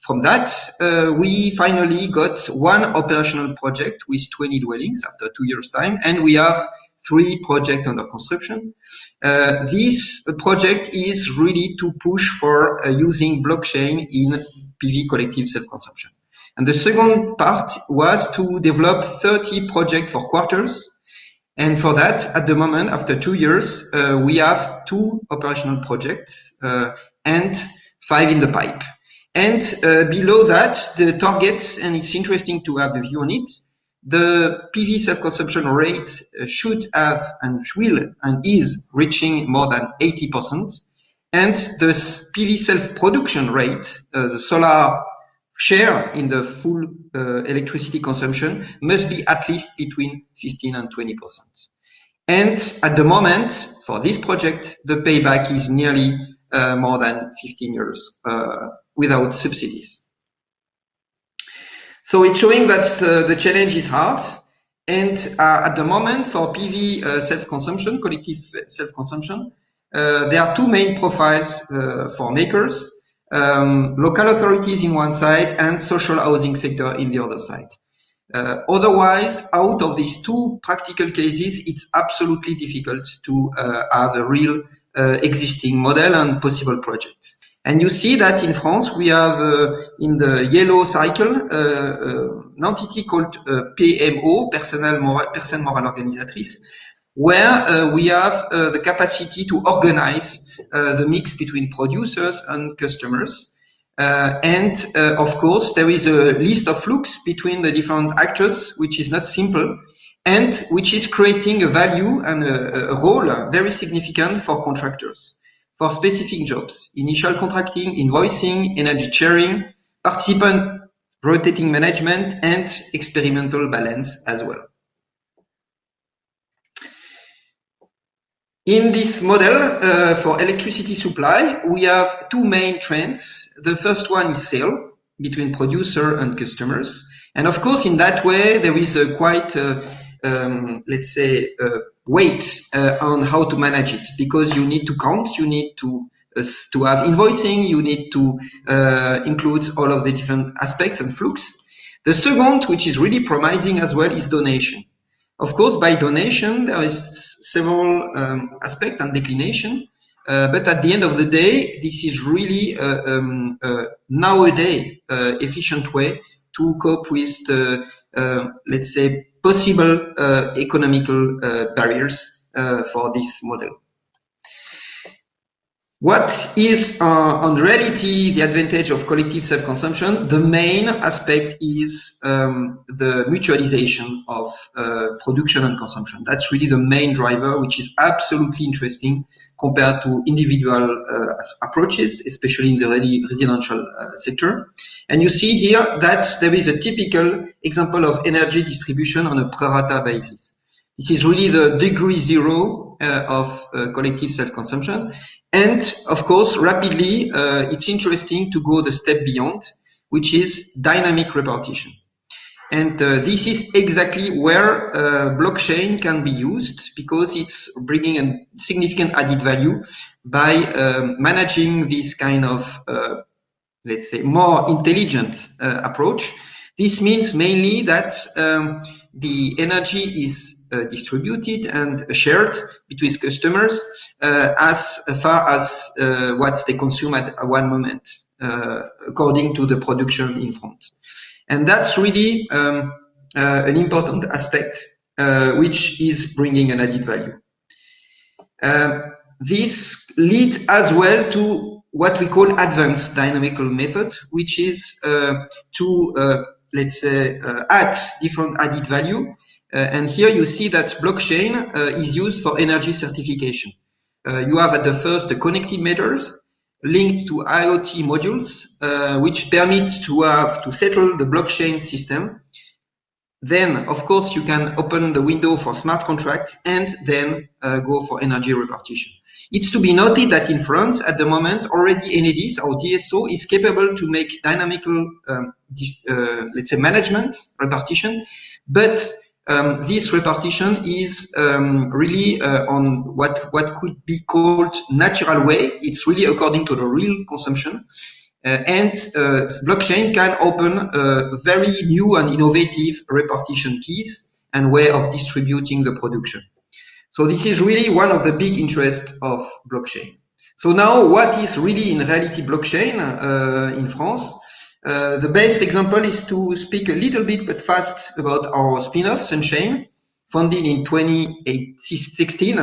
from that, we finally got 1 operational project with 20 dwellings after 2 years' time, and we have 3 projects under construction. This project is really to push for using blockchain in PV collective self-consumption. And the second part was to develop 30 projects for quarters. And for that, at the moment, after 2 years, we have 2 operational projects and 5 in the pipe. And below that, the target, and it's interesting to have a view on it, the PV self-consumption rate should have and will and is reaching more than 80%. And the PV self-production rate, the solar share in the full electricity consumption must be at least between 15 and 20%. And at the moment, for this project, the payback is nearly more than 15 years without subsidies. So it's showing that the challenge is hard. And at the moment, for PV self-consumption, collective self-consumption, there are 2 main profiles for makers. Local authorities in one side and social housing sector in the other side. Otherwise, out of these 2 practical cases, it's absolutely difficult to have a real existing model and possible projects. And you see that in France, we have in the yellow cycle an entity called PMO, Personne Morale Organisatrice, where we have the capacity to organize the mix between producers and customers. Of course, there is a list of flux between the different actors, which is not simple, and which is creating a value and a role very significant for contractors, for specific jobs: initial contracting, invoicing, energy sharing, participant rotating management, and experimental balance as well. In this model for electricity supply, we have two main trends. The first one is sale between producer and customers. And of course, in that way, there is a quite, let's say, weight on how to manage it, because you need to count, you need to have invoicing, you need to include all of the different aspects and flux. The second, which is really promising as well, is donation. Of course, by donation, there is several aspects and declination, but at the end of the day, this is really nowadays efficient way to cope with the, let's say, possible economical barriers for this model. What is, on reality, the advantage of collective self-consumption? The main aspect is the mutualization of production and consumption. That's really the main driver, which is absolutely interesting compared to individual approaches, especially in the residential sector. And you see here that there is a typical example of energy distribution on a pro rata basis. This is really the degree zero of collective self-consumption. And of course, rapidly, it's interesting to go the step beyond, which is dynamic repartition. And this is exactly where blockchain can be used, because it's bringing a significant added value by managing this kind of, let's say, more intelligent approach. This means mainly that the energy is distributed and shared between customers as far as what they consume at one moment, according to the production in front. And that's really an important aspect, which is bringing an added value. This leads as well to what we call advanced dynamical method, which is to, let's say, add different added value. And here you see that blockchain is used for energy certification. You have at the first the connected meters linked to IoT modules, which permit to settle the blockchain system. Then, of course, you can open the window for smart contracts and then go for energy repartition. It's to be noted that in France, at the moment, already Enedis, our DSO, is capable to make dynamical, let's say, management repartition, but this repartition is really on what could be called natural way. It's really according to the real consumption. And blockchain can open very new and innovative repartition keys and way of distributing the production. So this is really one of the big interests of blockchain. So now, what is really in reality blockchain in France? The best example is to speak a little bit but fast about our spin-off, Sunshine, founded in 2016,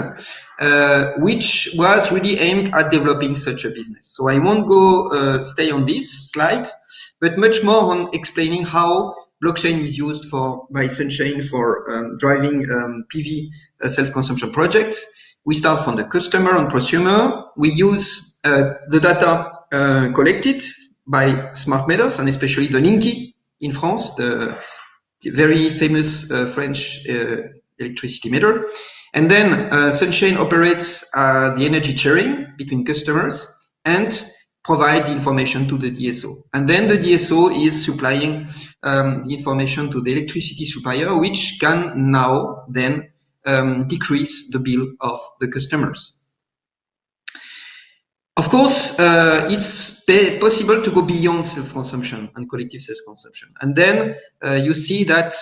which was really aimed at developing such a business. So I won't go stay on this slide, but much more on explaining how blockchain is used by Sunshine for driving PV self-consumption projects. We start from the customer and prosumer. We use the data collected by smart meters, and especially the Linky in France, the very famous French electricity meter. And then Sunshine operates the energy sharing between customers and provide the information to the DSO. And then the DSO is supplying the information to the electricity supplier, which can now then decrease the bill of the customers. Of course, it's possible to go beyond self-consumption and collective self-consumption. And then you see that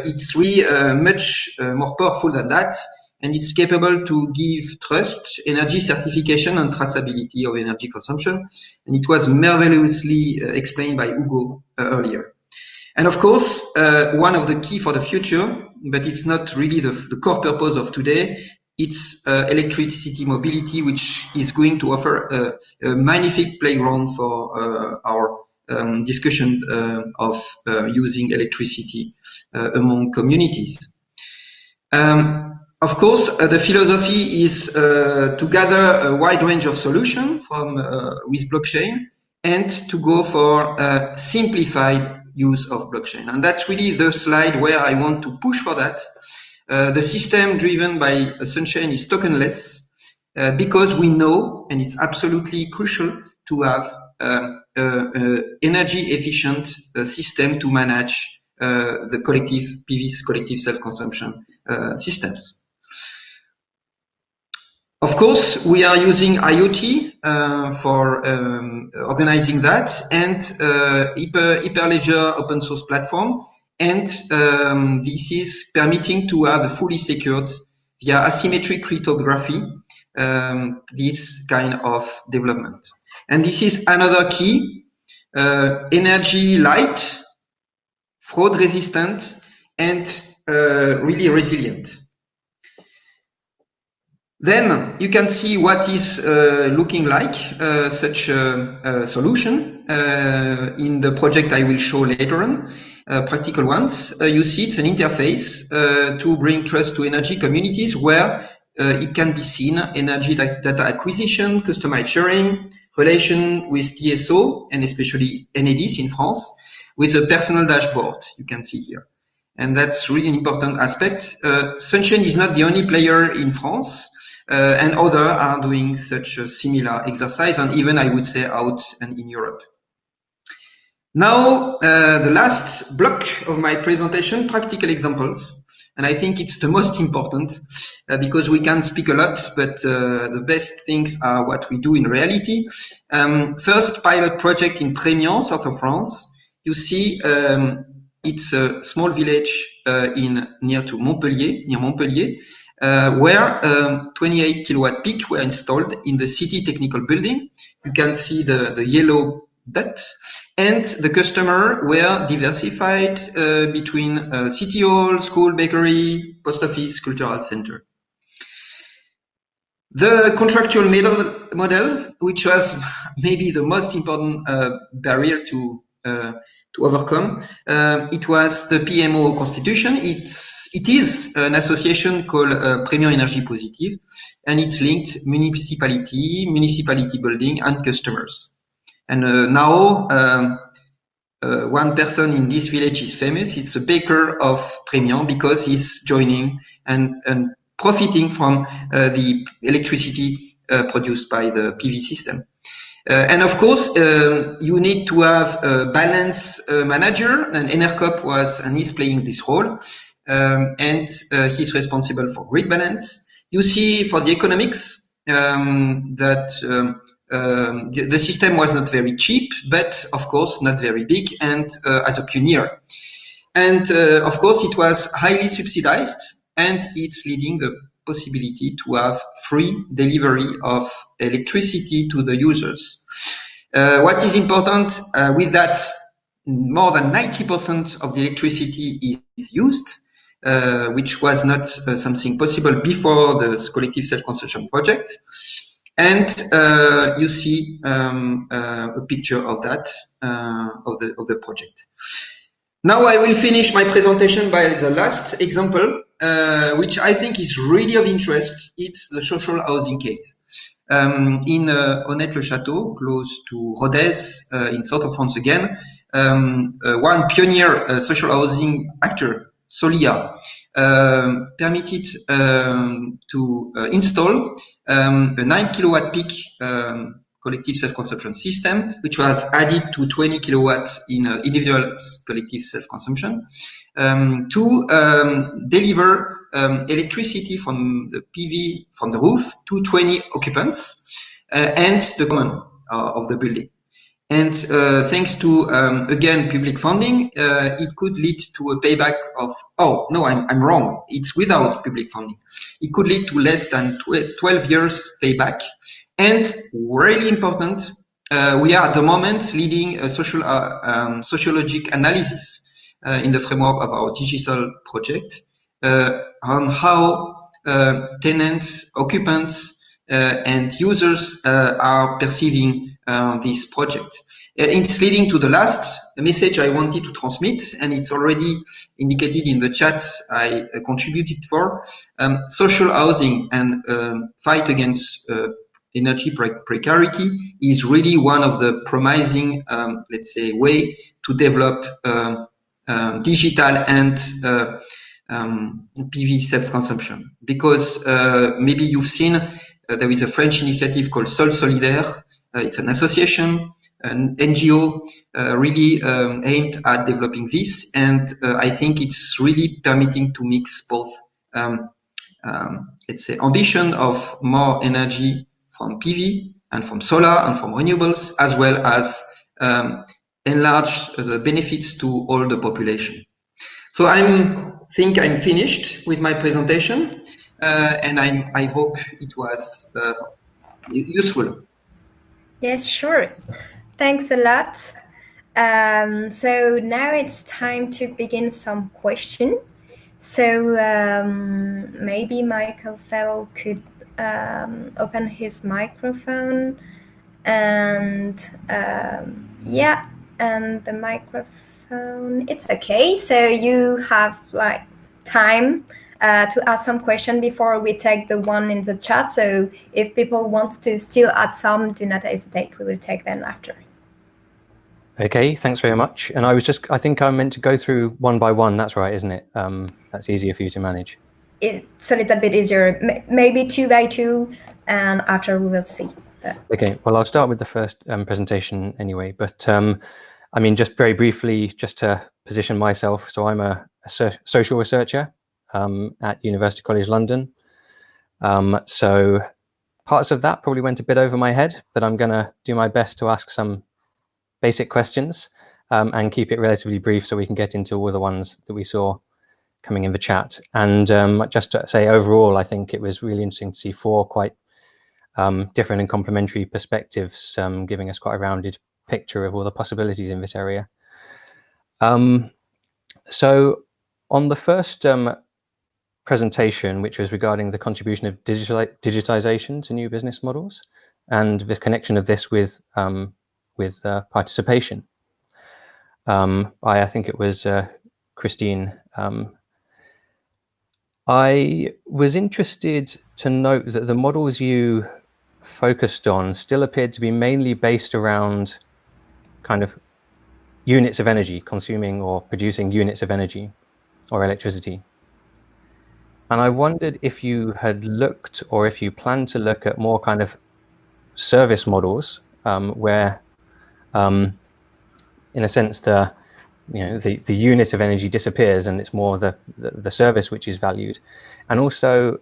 it's really much more powerful than that, and it's capable to give trust, energy certification, and traceability of energy consumption. And it was marvelously explained by Hugo earlier. And of course, one of the key for the future, but it's not really the core purpose of today, it's electricity mobility, which is going to offer a magnific playground for our discussion of using electricity among communities. Of course, the philosophy is to gather a wide range of solutions from with blockchain and to go for simplified use of blockchain. And that's really the slide where I want to push for that. The system driven by Sunchain is tokenless because we know, and it's absolutely crucial to have energy efficient system to manage the collective PV's collective self-consumption systems. Of course, we are using IoT for organizing that, and Hyperledger open source platform, and this is permitting to have a fully secured via asymmetric cryptography this kind of development. And this is another key: energy light, fraud resistant, and really resilient. Then you can see what is looking like such a solution in the project I will show later on, practical ones. You see it's an interface to bring trust to energy communities where it can be seen energy data acquisition, customized sharing, relation with TSO, and especially Enedis in France, with a personal dashboard you can see here. And that's really an important aspect. Sunchain is not the only player in France. And others are doing such a similar exercise, and even I would say out and in Europe. Now, the last block of my presentation, practical examples. And I think it's the most important because we can speak a lot, but the best things are what we do in reality. First pilot project in Prémian, south of France. You see, it's a small village near Montpellier, where 28 kilowatt peak were installed in the city technical building. You can see the yellow dot, and the customer were diversified between city hall, school, bakery, post office, cultural center. The contractual model, which was maybe the most important barrier to overcome, it was the PMO constitution. It is an association called Prémian Énergie Positive, and it's linked municipality building, and customers. And now one person in this village is famous. It's a baker of Prémian because he's joining and profiting from the electricity produced by the PV system. And of course, you need to have a balance manager, and ENERCOP was and is playing this role, and he's responsible for grid balance. You see for the economics that the system was not very cheap, but of course not very big, and as a pioneer. And of course it was highly subsidized, and it's leading the possibility to have free delivery of electricity to the users. What is important with that, more than 90% of the electricity is used, which was not something possible before the collective self-consumption project. And you see a picture of that, of the project. Now I will finish my presentation by the last example, which I think is really of interest. It's the social housing case. In Honnête-le-Château, close to Rodez, in south of France again, one pioneer social housing actor, Solia, permitted to install a 9 kilowatt peak collective self-consumption system, which was added to 20 kilowatts in individual collective self-consumption, to deliver electricity from the PV, from the roof, to 20 occupants and the common of the building. And thanks to, again, public funding, it could lead to a payback of, oh, no, I'm wrong. It's without public funding. It could lead to less than 12 years payback. And really important, we are at the moment leading a sociologic analysis in the framework of our digital project on how tenants, occupants, and users are perceiving this project. It's leading to the last message I wanted to transmit, and it's already indicated in the chat I contributed for. Social housing and fight against energy precarity is really one of the promising, let's say, way to develop digital and PV self-consumption. Because maybe you've seen there is a French initiative called Sol Solidaire. It's an association, an NGO really aimed at developing this. And I think it's really permitting to mix both, let's say, ambition of more energy from PV and from solar and from renewables, as well as enlarge the benefits to all the population. So I think I'm finished with my presentation, and I hope it was useful. Yes, sure. Thanks a lot. So now it's time to begin some question. So maybe Michael Fell could open his microphone, and yeah, and the microphone, it's okay. So you have like time to ask some question before we take the one in the chat. So if people want to still add some, do not hesitate. We will take them after. Okay, thanks very much. And I think I'm meant to go through one by one. That's right, isn't it? That's easier for you to manage. It's a little bit easier, maybe 2 by 2, and after we will see. Okay, well, I'll start with the first presentation anyway. But I mean, just very briefly, just to position myself. So I'm a social researcher at University College London. So parts of that probably went a bit over my head, but I'm going to do my best to ask some basic questions and keep it relatively brief so we can get into all the ones that we saw coming in the chat. And just to say overall, I think it was really interesting to see 4 quite different and complementary perspectives, giving us quite a rounded picture of all the possibilities in this area. So on the first presentation, which was regarding the contribution of digitization to new business models and the connection of this with participation, I think it was Christine. I was interested to note that the models you focused on still appeared to be mainly based around kind of units of energy, consuming or producing units of energy or electricity. And I wondered if you had looked, or if you plan to look at more kind of service models where, in a sense, the unit of energy disappears and it's more the service which is valued. And also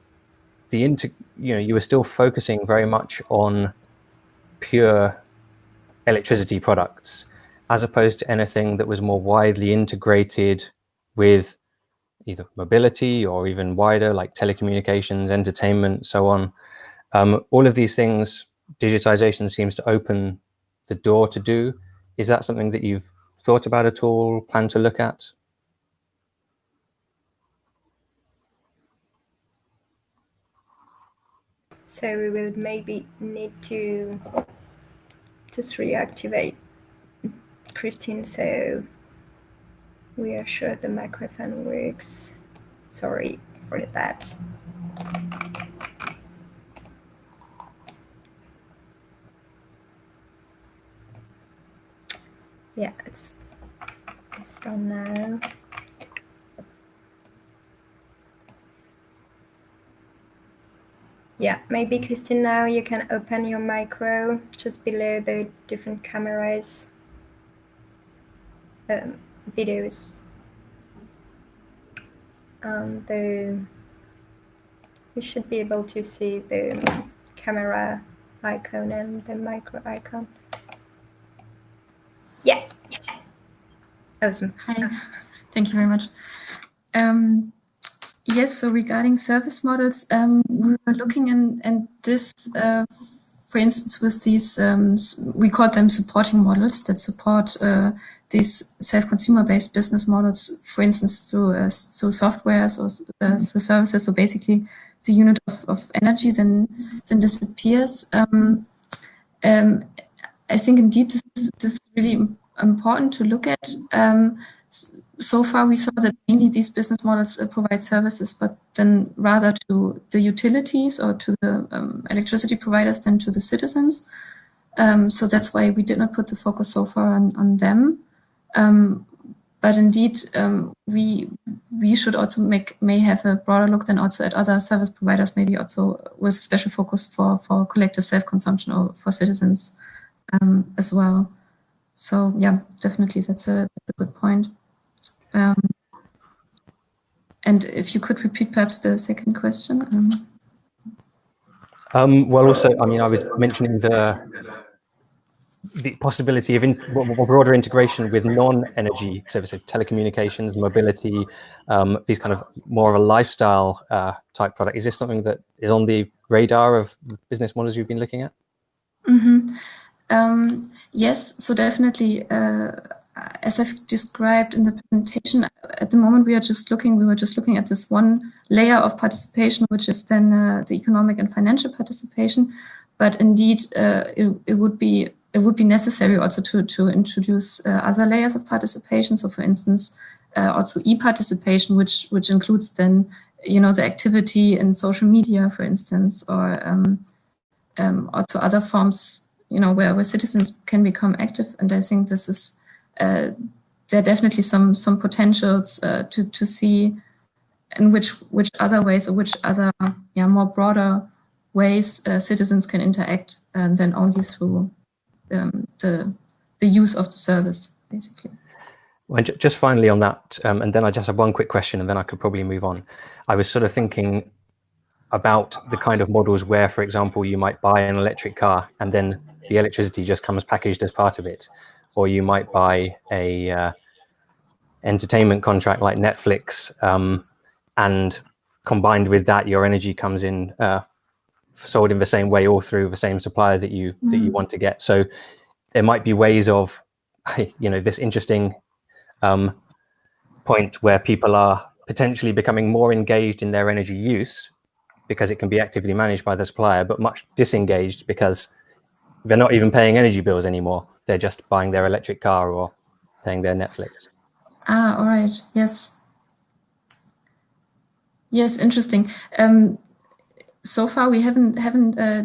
you were still focusing very much on pure electricity products, as opposed to anything that was more widely integrated with either mobility or even wider, like telecommunications, entertainment, so on. All of these things, digitization seems to open the door to do. Is that something that you've thought about at all, plan to look at? So we will maybe need to just reactivate Christine, so we are sure the microphone works. Sorry for that. Yeah, it's done now. Yeah, maybe Christine, now you can open your micro just below the different cameras, videos, and you should be able to see the camera icon and the micro icon. Yeah. Awesome. Hi, thank you very much. Yes, so regarding service models, we were looking in this for instance, with these, we call them supporting models that support these self-consumer-based business models, for instance, through softwares or through services. So basically, the unit of energy then disappears. I think indeed this is really important to look at. So far, we saw that mainly these business models provide services, but then rather to the utilities or to the electricity providers than to the citizens. So that's why we did not put the focus so far on them. But indeed, we should also may have a broader look than also at other service providers, maybe also with special focus for collective self-consumption or for citizens as well. So yeah, definitely that's a good point. And if you could repeat perhaps the second question. Well, also, I mean, I was mentioning the possibility of broader integration with non-energy services, telecommunications, mobility, these kind of more of a lifestyle type product. Is this something that is on the radar of business models you've been looking at? Mm-hmm. Yes, so definitely, as I've described in the presentation, at the moment we were just looking at this one layer of participation, which is then the economic and financial participation. But indeed, it would be necessary also to introduce other layers of participation. So, for instance, also e-participation, which includes then, the activity in social media, for instance, or also other forms, where citizens can become active. And I think this is there are definitely some potentials to see in which other ways or which other more broader ways citizens can interact than only through the use of the service, basically. Well, just finally on that, and then I just have one quick question, and then I could probably move on. I was sort of thinking about the kind of models where, for example, you might buy an electric car and then the electricity just comes packaged as part of it, or you might buy a entertainment contract like Netflix, and combined with that, your energy comes in sold in the same way or through the same supplier that you want to get. So there might be ways of, this interesting point where people are potentially becoming more engaged in their energy use because it can be actively managed by the supplier, but much disengaged because they're not even paying energy bills anymore. They're just buying their electric car or paying their Netflix. All right. Yes. Yes, interesting. So far, we haven't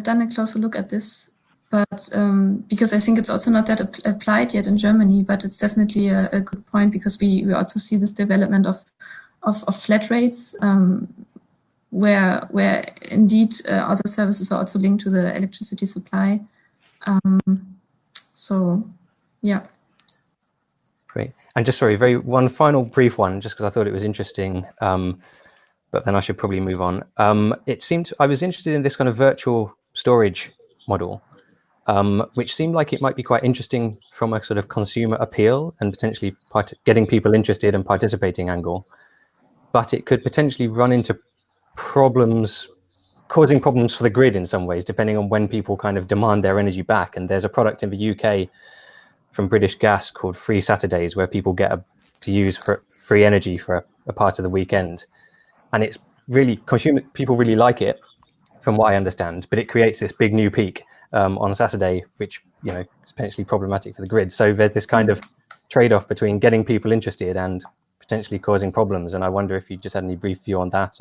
done a closer look at this, but because I think it's also not that applied yet in Germany, but it's definitely a good point because we also see this development of flat rates, where indeed other services are also linked to the electricity supply. So, yeah. Great. And just sorry, one final brief one, just because I thought it was interesting, but then I should probably move on. I was interested in this kind of virtual storage model, which seemed like it might be quite interesting from a sort of consumer appeal and potentially getting people interested and participating angle. But it could potentially run into problems, causing problems for the grid in some ways, depending on when people kind of demand their energy back. And there's a product in the UK from British Gas called Free Saturdays, where people get to use free energy for a part of the weekend. And it's really, people really like it, from what I understand, but it creates this big new peak on a Saturday, which, is potentially problematic for the grid. So there's this kind of trade-off between getting people interested and potentially causing problems. And I wonder if you just had any brief view on that.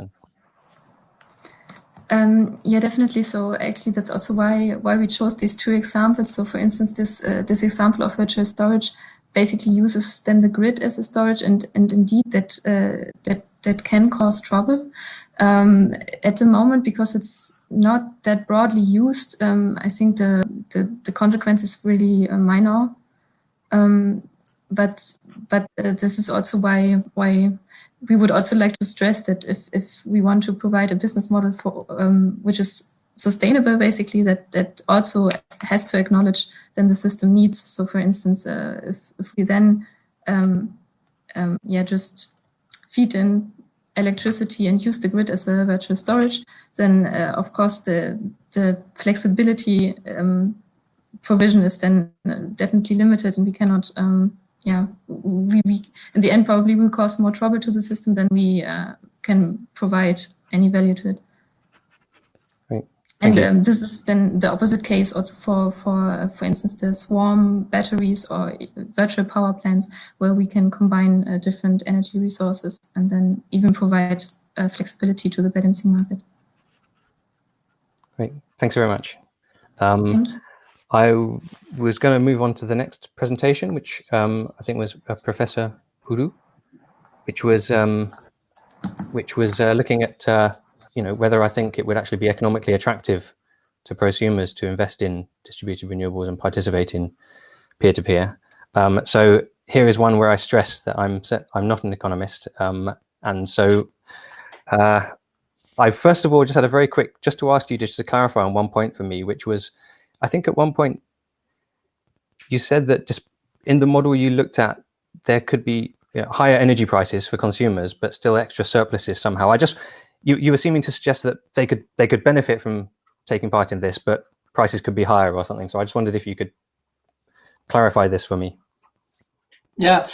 Yeah, definitely. So actually, that's also why we chose these two examples. So, for instance, this example of virtual storage basically uses then the grid as a storage, and indeed that can cause trouble at the moment because it's not that broadly used. I think the consequence is really minor. But this is also why we would also like to stress that if we want to provide a business model for which is sustainable, basically, that also has to acknowledge then the system needs. So, for instance, if we then just feed in electricity and use the grid as a virtual storage, then of course the flexibility provision is then definitely limited, and we cannot. We in the end probably will cause more trouble to the system than we can provide any value to it. Right. And this is then the opposite case also for instance, the swarm batteries or virtual power plants, where we can combine different energy resources and then even provide flexibility to the balancing market. Great. Thanks very much. Thank you. I was going to move on to the next presentation, which I think was Professor Uru, which was looking at whether I think it would actually be economically attractive to prosumers to invest in distributed renewables and participate in peer-to-peer. So here is one where I stress that I'm not an economist, and so I first of all just had a very quick, just to ask you just to clarify on one point for me, which was, I think at one point you said that just in the model you looked at, there could be higher energy prices for consumers, but still extra surpluses somehow. You were seeming to suggest that they could benefit from taking part in this, but prices could be higher or something. So I just wondered if you could clarify this for me. Yeah,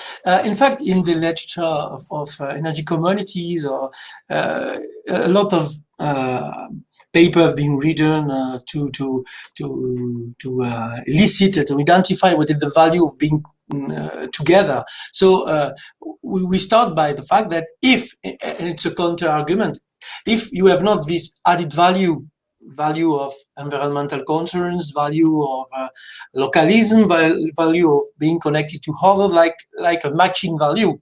in fact, in the literature of energy commodities, or a lot of paper have been written to elicit, to identify what is the value of being together. So we start by the fact that if, and it's a counter argument, if you have not this added value of environmental concerns, value of localism, value of being connected to others, like a matching value,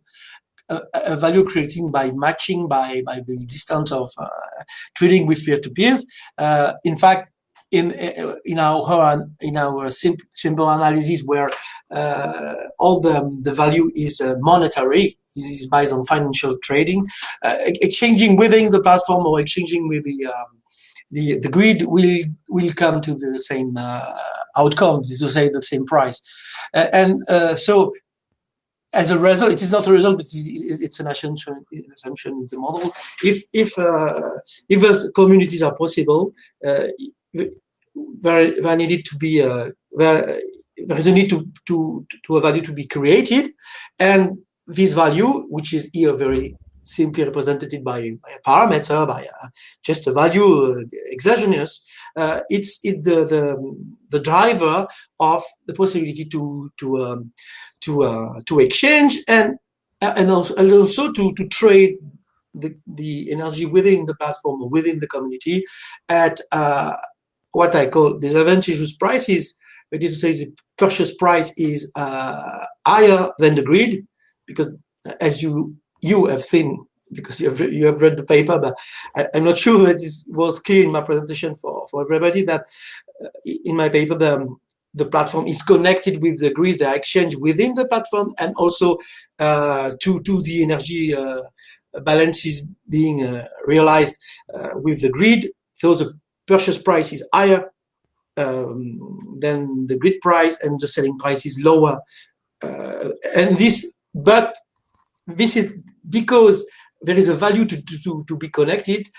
a value creating by matching, by the distance of trading with peer-to-peers. In fact, in our simple analysis, where all the value is monetary, is based on financial trading, exchanging within the platform or exchanging with the grid will come to the same outcome, to say the same price, so as a result, it is not a result, but it's an assumption in the model. If those communities are possible, there needed to be there is a need to a value to be created, and this value, which is here very simply represented by a parameter, by just a value exogenous, it's the driver of the possibility to exchange and also to trade the energy within the platform or within the community at what I call disadvantageous prices. That is to say, the purchase price is higher than the grid, because as you have seen, because you have read the paper, but I'm not sure that it was clear in my presentation for everybody, that in my paper the platform is connected with the grid, the exchange within the platform, and also to the energy balances being realized with the grid. So the purchase price is higher than the grid price, and the selling price is lower. But this is because there is a value to be connected.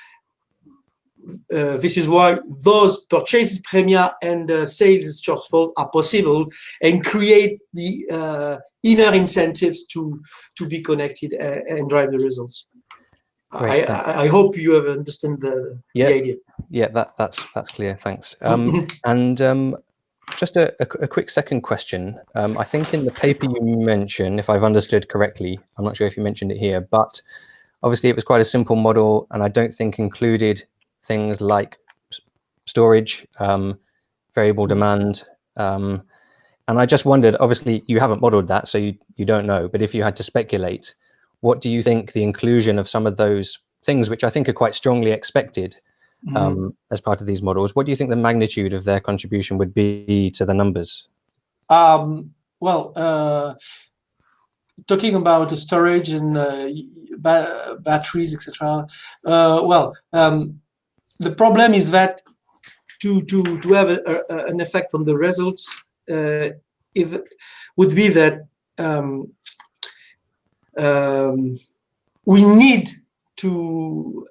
This is why those purchase premia and sales shortfall are possible, and create the inner incentives to be connected and drive the results. Great, I hope you have understood the idea. Yeah, that's clear. Thanks. And just a quick second question. I think in the paper you mentioned, if I've understood correctly, I'm not sure if you mentioned it here, but obviously it was quite a simple model, and I don't think included things like storage, variable demand, and I just wondered, obviously you haven't modeled that, so you don't know, but if you had to speculate, what do you think the inclusion of some of those things, which I think are quite strongly expected as part of these models, what do you think the magnitude of their contribution would be to the numbers? Well, talking about the storage and batteries, etc. The problem is that to have an effect on the results, would be that we need to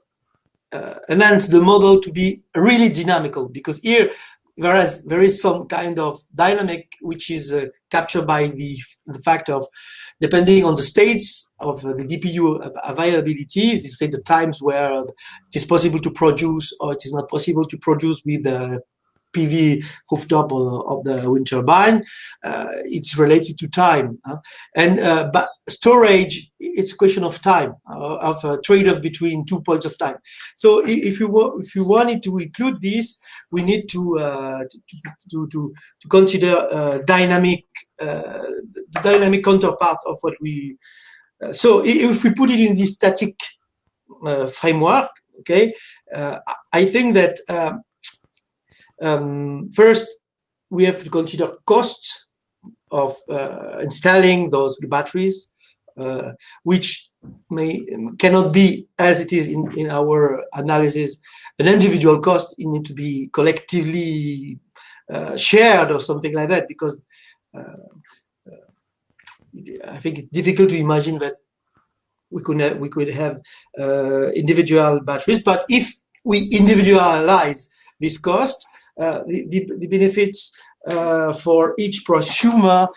enhance the model to be really dynamical, because here, whereas there is some kind of dynamic which is captured by the fact of, depending on the states of the DPU availability, say the times where it is possible to produce or it is not possible to produce with the PV rooftop of the wind turbine, it's related to time. But storage, it's a question of time, of a trade-off between 2 points of time. So if you wanted to include this, we need to consider dynamic, the dynamic counterpart of what we. So if we put it in this static framework, okay, I think that. First, we have to consider costs of installing those batteries, which cannot be, as it is in our analysis, an individual cost. It needs to be collectively shared or something like that, because I think it's difficult to imagine that we could have individual batteries. But if we individualize this cost, the benefits for each prosumer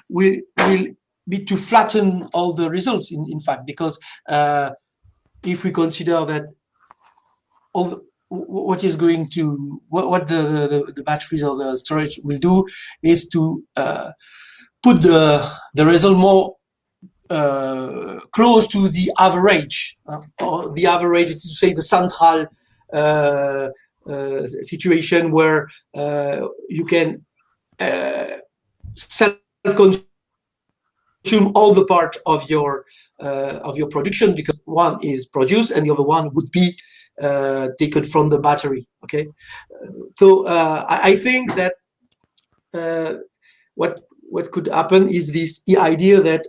will be to flatten all the results, in fact, because if we consider that what the batteries or the storage will do is to put the result more close to the average, or the average, to say the central situation where you can self-consume all the part of your production, because one is produced and the other one would be taken from the battery. Okay, so I think that what could happen is this idea that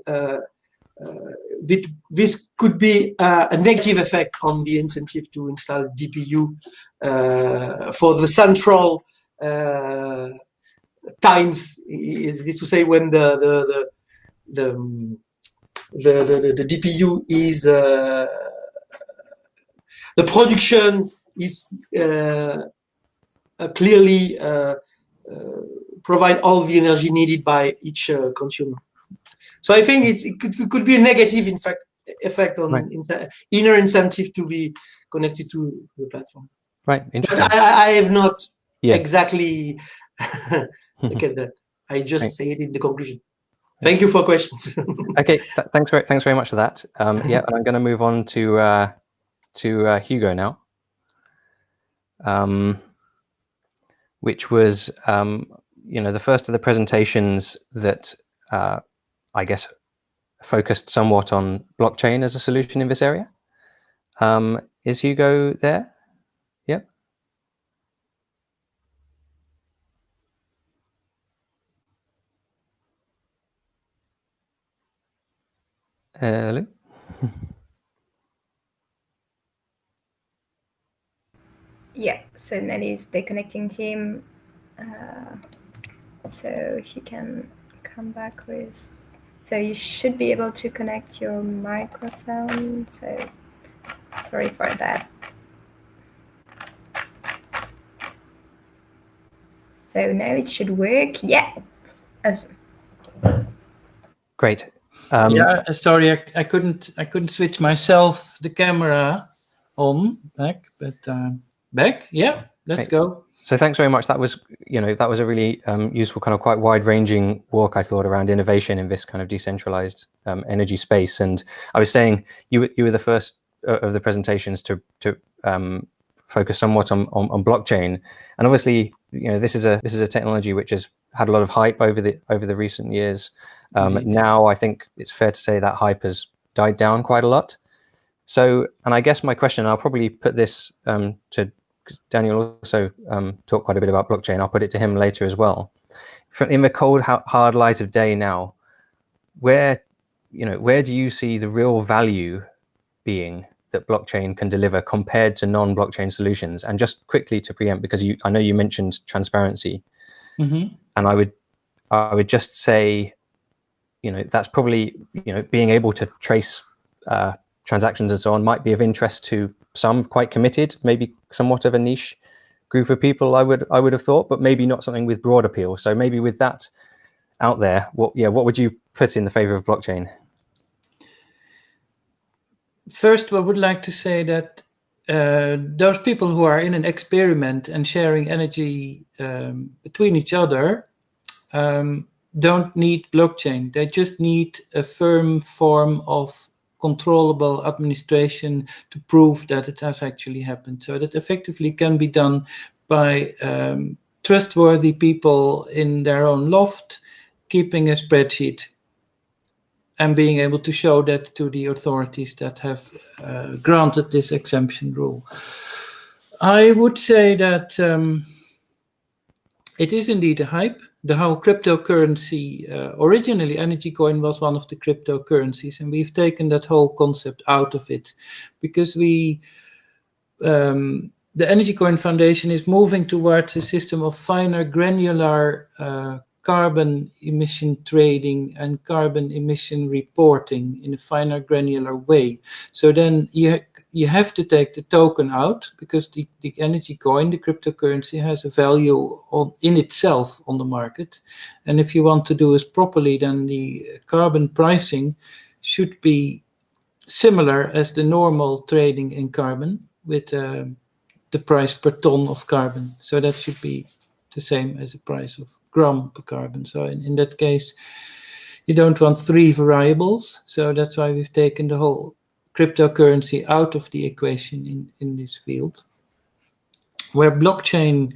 this could be a negative effect on the incentive to install DPU for the central times. Is this to say when the DPU is the production is clearly provide all the energy needed by each consumer. So I think it could be a negative, in fact, effect on inner incentive to be connected to the platform. Right, interesting. But I have not exactly look at that. I just say it in the conclusion. Thank you for questions. Okay, thanks very much for that. Yeah, and I'm going to move on to Hugo now, which was the first of the presentations that I guess focused somewhat on blockchain as a solution in this area. Is Hugo there? Yep. Hello. Yeah, so Nelly's deconnecting him, so he can come back with. So you should be able to connect your microphone. So sorry for that. So now it should work. Yeah. Awesome. Great. Yeah, sorry, I couldn't switch myself the camera on back, but back. Yeah, let's go. So thanks very much. That was a really useful, kind of quite wide-ranging walk, I thought, around innovation in this kind of decentralized energy space. And I was saying you were the first of the presentations to focus somewhat on blockchain, and obviously this is a technology which has had a lot of hype over the recent years. Now I think it's fair to say that hype has died down quite a lot. So, and I guess my question, I'll probably put this to Daniel, also talked quite a bit about blockchain. I'll put it to him later as well. In the cold, hard light of day now, where do you see the real value being that blockchain can deliver compared to non-blockchain solutions? And just quickly to preempt, because I know you mentioned transparency, and I would just say, that's probably being able to trace transactions and so on might be of interest to some quite committed, maybe somewhat of a niche group of people, I would have thought, but maybe not something with broad appeal. So maybe with that out there, what would you put in the favor of blockchain? First, I would like to say that those people who are in an experiment and sharing energy between each other don't need blockchain. They just need a firm form of controllable administration to prove that it has actually happened. So that effectively can be done by trustworthy people in their own loft, keeping a spreadsheet and being able to show that to the authorities that have granted this exemption rule. I would say that it is indeed a hype. The whole cryptocurrency, originally energy coin was one of the cryptocurrencies, and we've taken that whole concept out of it because the Energy Coin Foundation is moving towards a system of finer granular carbon emission trading and carbon emission reporting in a finer granular way. So then you have to take the token out because the energy coin, the cryptocurrency, has a value in itself on the market. And if you want to do it properly, then the carbon pricing should be similar as the normal trading in carbon with the price per ton of carbon. So that should be the same as the price of gram per carbon. So in that case, you don't want three variables. So that's why we've taken the whole cryptocurrency out of the equation in this field. Where blockchain,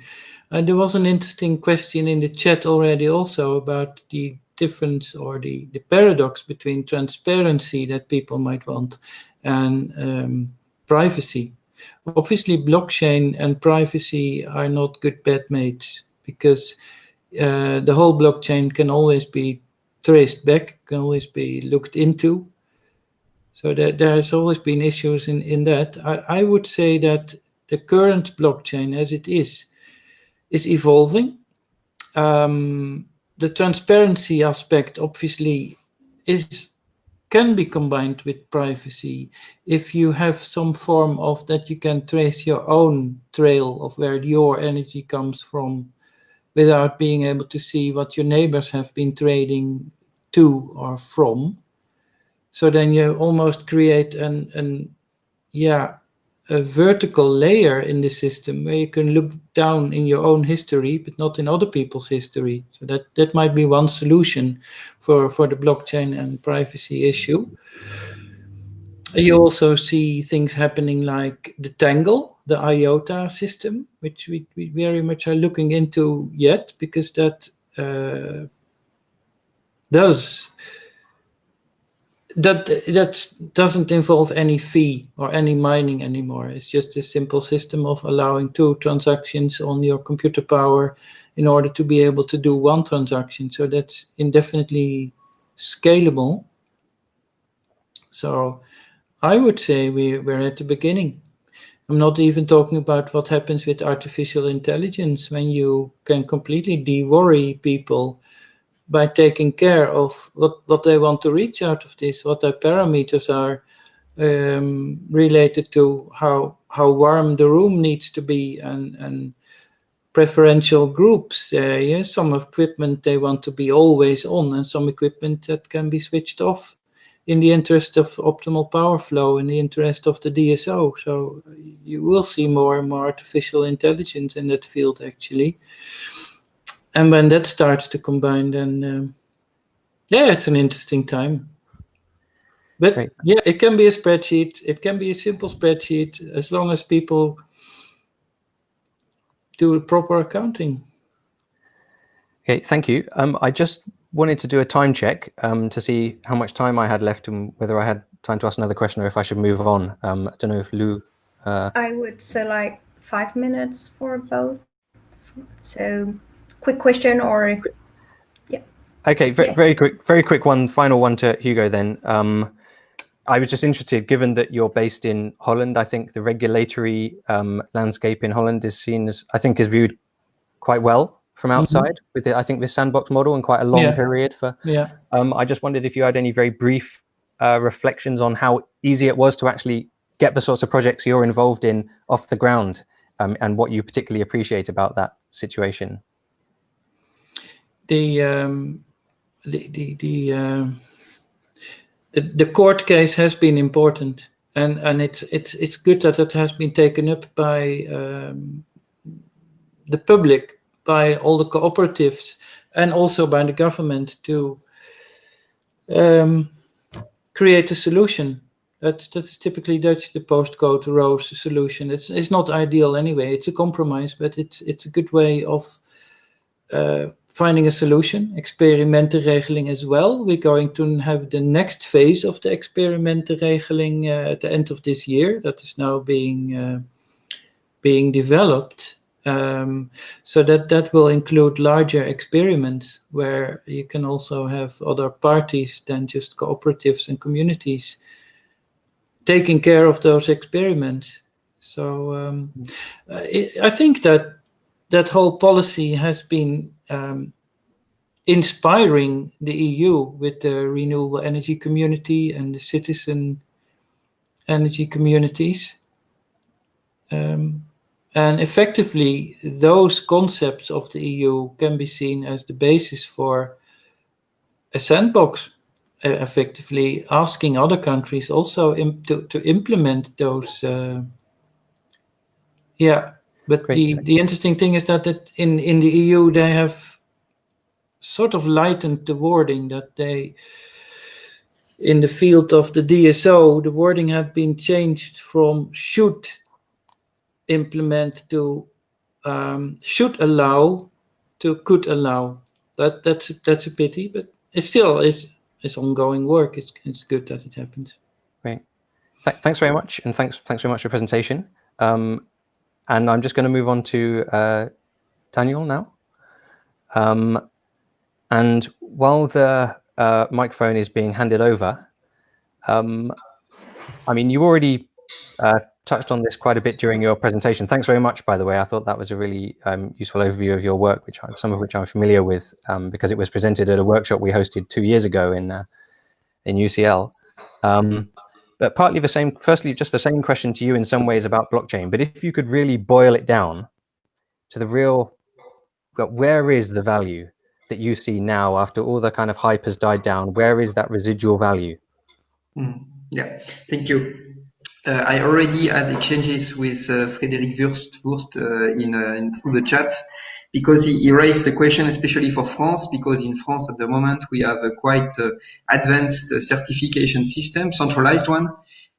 there was an interesting question in the chat already also about the difference or the paradox between transparency that people might want and privacy. Obviously, blockchain and privacy are not good bedmates because the whole blockchain can always be traced back, can always be looked into. So there's always been issues in that. I would say that the current blockchain as it is evolving. The transparency aspect obviously can be combined with privacy if you have some form of that you can trace your own trail of where your energy comes from without being able to see what your neighbors have been trading to or from. So then you almost create a vertical layer in the system where you can look down in your own history, but not in other people's history. So that might be one solution for the blockchain and privacy issue. You also see things happening like the Tangle, the IOTA system, which we very much are looking into yet, because that doesn't involve any fee or any mining anymore. It's just a simple system of allowing 2 transactions on your computer power in order to be able to do 1 transaction. So that's indefinitely scalable. So I would say we're at the beginning. I'm not even talking about what happens with artificial intelligence when you can completely de-worry people by taking care of what they want to reach out of this, what their parameters are related to how warm the room needs to be and preferential groups. Some equipment they want to be always on and some equipment that can be switched off in the interest of optimal power flow, in the interest of the DSO. So you will see more and more artificial intelligence in that field actually. And when that starts to combine, then it's an interesting time. But great. Yeah, it can be a spreadsheet. It can be a simple spreadsheet as long as people do proper accounting. Okay, thank you. I just wanted to do a time check to see how much time I had left and whether I had time to ask another question or if I should move on. I don't know if Lou... I would say like 5 minutes for both. So quick question or... Yeah. Okay, very quick one, final one to Hugo then. I was just interested, given that you're based in Holland, I think the regulatory landscape in Holland is seen as, I think is viewed quite well from outside with I think this sandbox model and quite a long period for. Yeah. I just wondered if you had any very brief reflections on how easy it was to actually get the sorts of projects you're involved in off the ground, and what you particularly appreciate about that situation? The court case has been important, and it's good that it has been taken up by the public, by all the cooperatives, and also by the government to create a solution. That's typically Dutch, the postcode rows solution. It's not ideal anyway. It's a compromise, but it's a good way of finding a solution. Experimentenregeling as well. We're going to have the next phase of the experimentenregeling at the end of this year. That is now being developed. So that will include larger experiments where you can also have other parties than just cooperatives and communities taking care of those experiments. So I think that whole policy has been inspiring the EU with the renewable energy community and the citizen energy communities. And effectively, those concepts of the EU can be seen as the basis for a sandbox, effectively asking other countries also to implement those. But the interesting thing is that in the EU, they have sort of lightened the wording that they, in the field of the DSO, the wording had been changed from should implement to should allow to could allow. That's a pity, but it still is ongoing work. It's good that it happens. Great. Thanks very much, and thanks very much for your presentation. And I'm just going to move on to Daniel now. And while the microphone is being handed over, I mean, you already touched on this quite a bit during your presentation. Thanks very much, by the way. I thought that was a really useful overview of your work, some of which I'm familiar with because it was presented at a workshop we hosted 2 years ago in UCL. But partly the same, firstly, just the same question to you in some ways about blockchain. But if you could really boil it down to the real, where is the value that you see now after all the kind of hype has died down? Where is that residual value? Yeah, thank you. I already had exchanges with Frédéric Wurst in through the chat, because he raised the question, especially for France, because in France at the moment we have a quite advanced certification system, centralized one,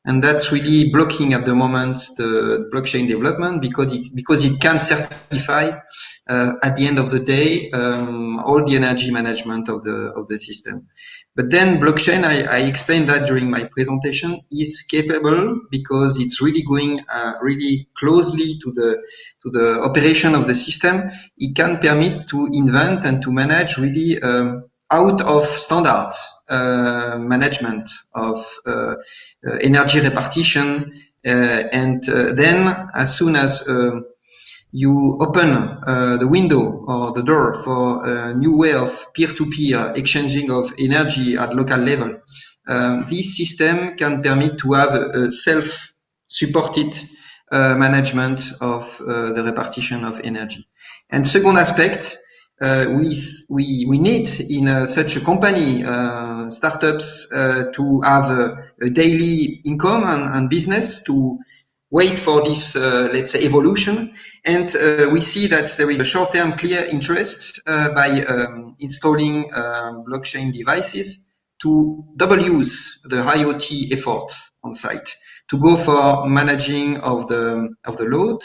and that's really blocking at the moment the blockchain development because it can certify at the end of the day all the energy management of the system. But then blockchain, I explained that during my presentation, is capable because it's really going really closely to the operation of the system. It can permit to invent and to manage really out of standard management of energy repartition, and then as soon as you open the window or the door for a new way of peer-to-peer exchanging of energy at local level, this system can permit to have a self-supported management of the repartition of energy. And second aspect, we need in such a company, startups, to have a daily income and business to wait for this, let's say, evolution. And we see that there is a short-term clear interest by installing blockchain devices to double use the IoT effort on site, to go for managing of the load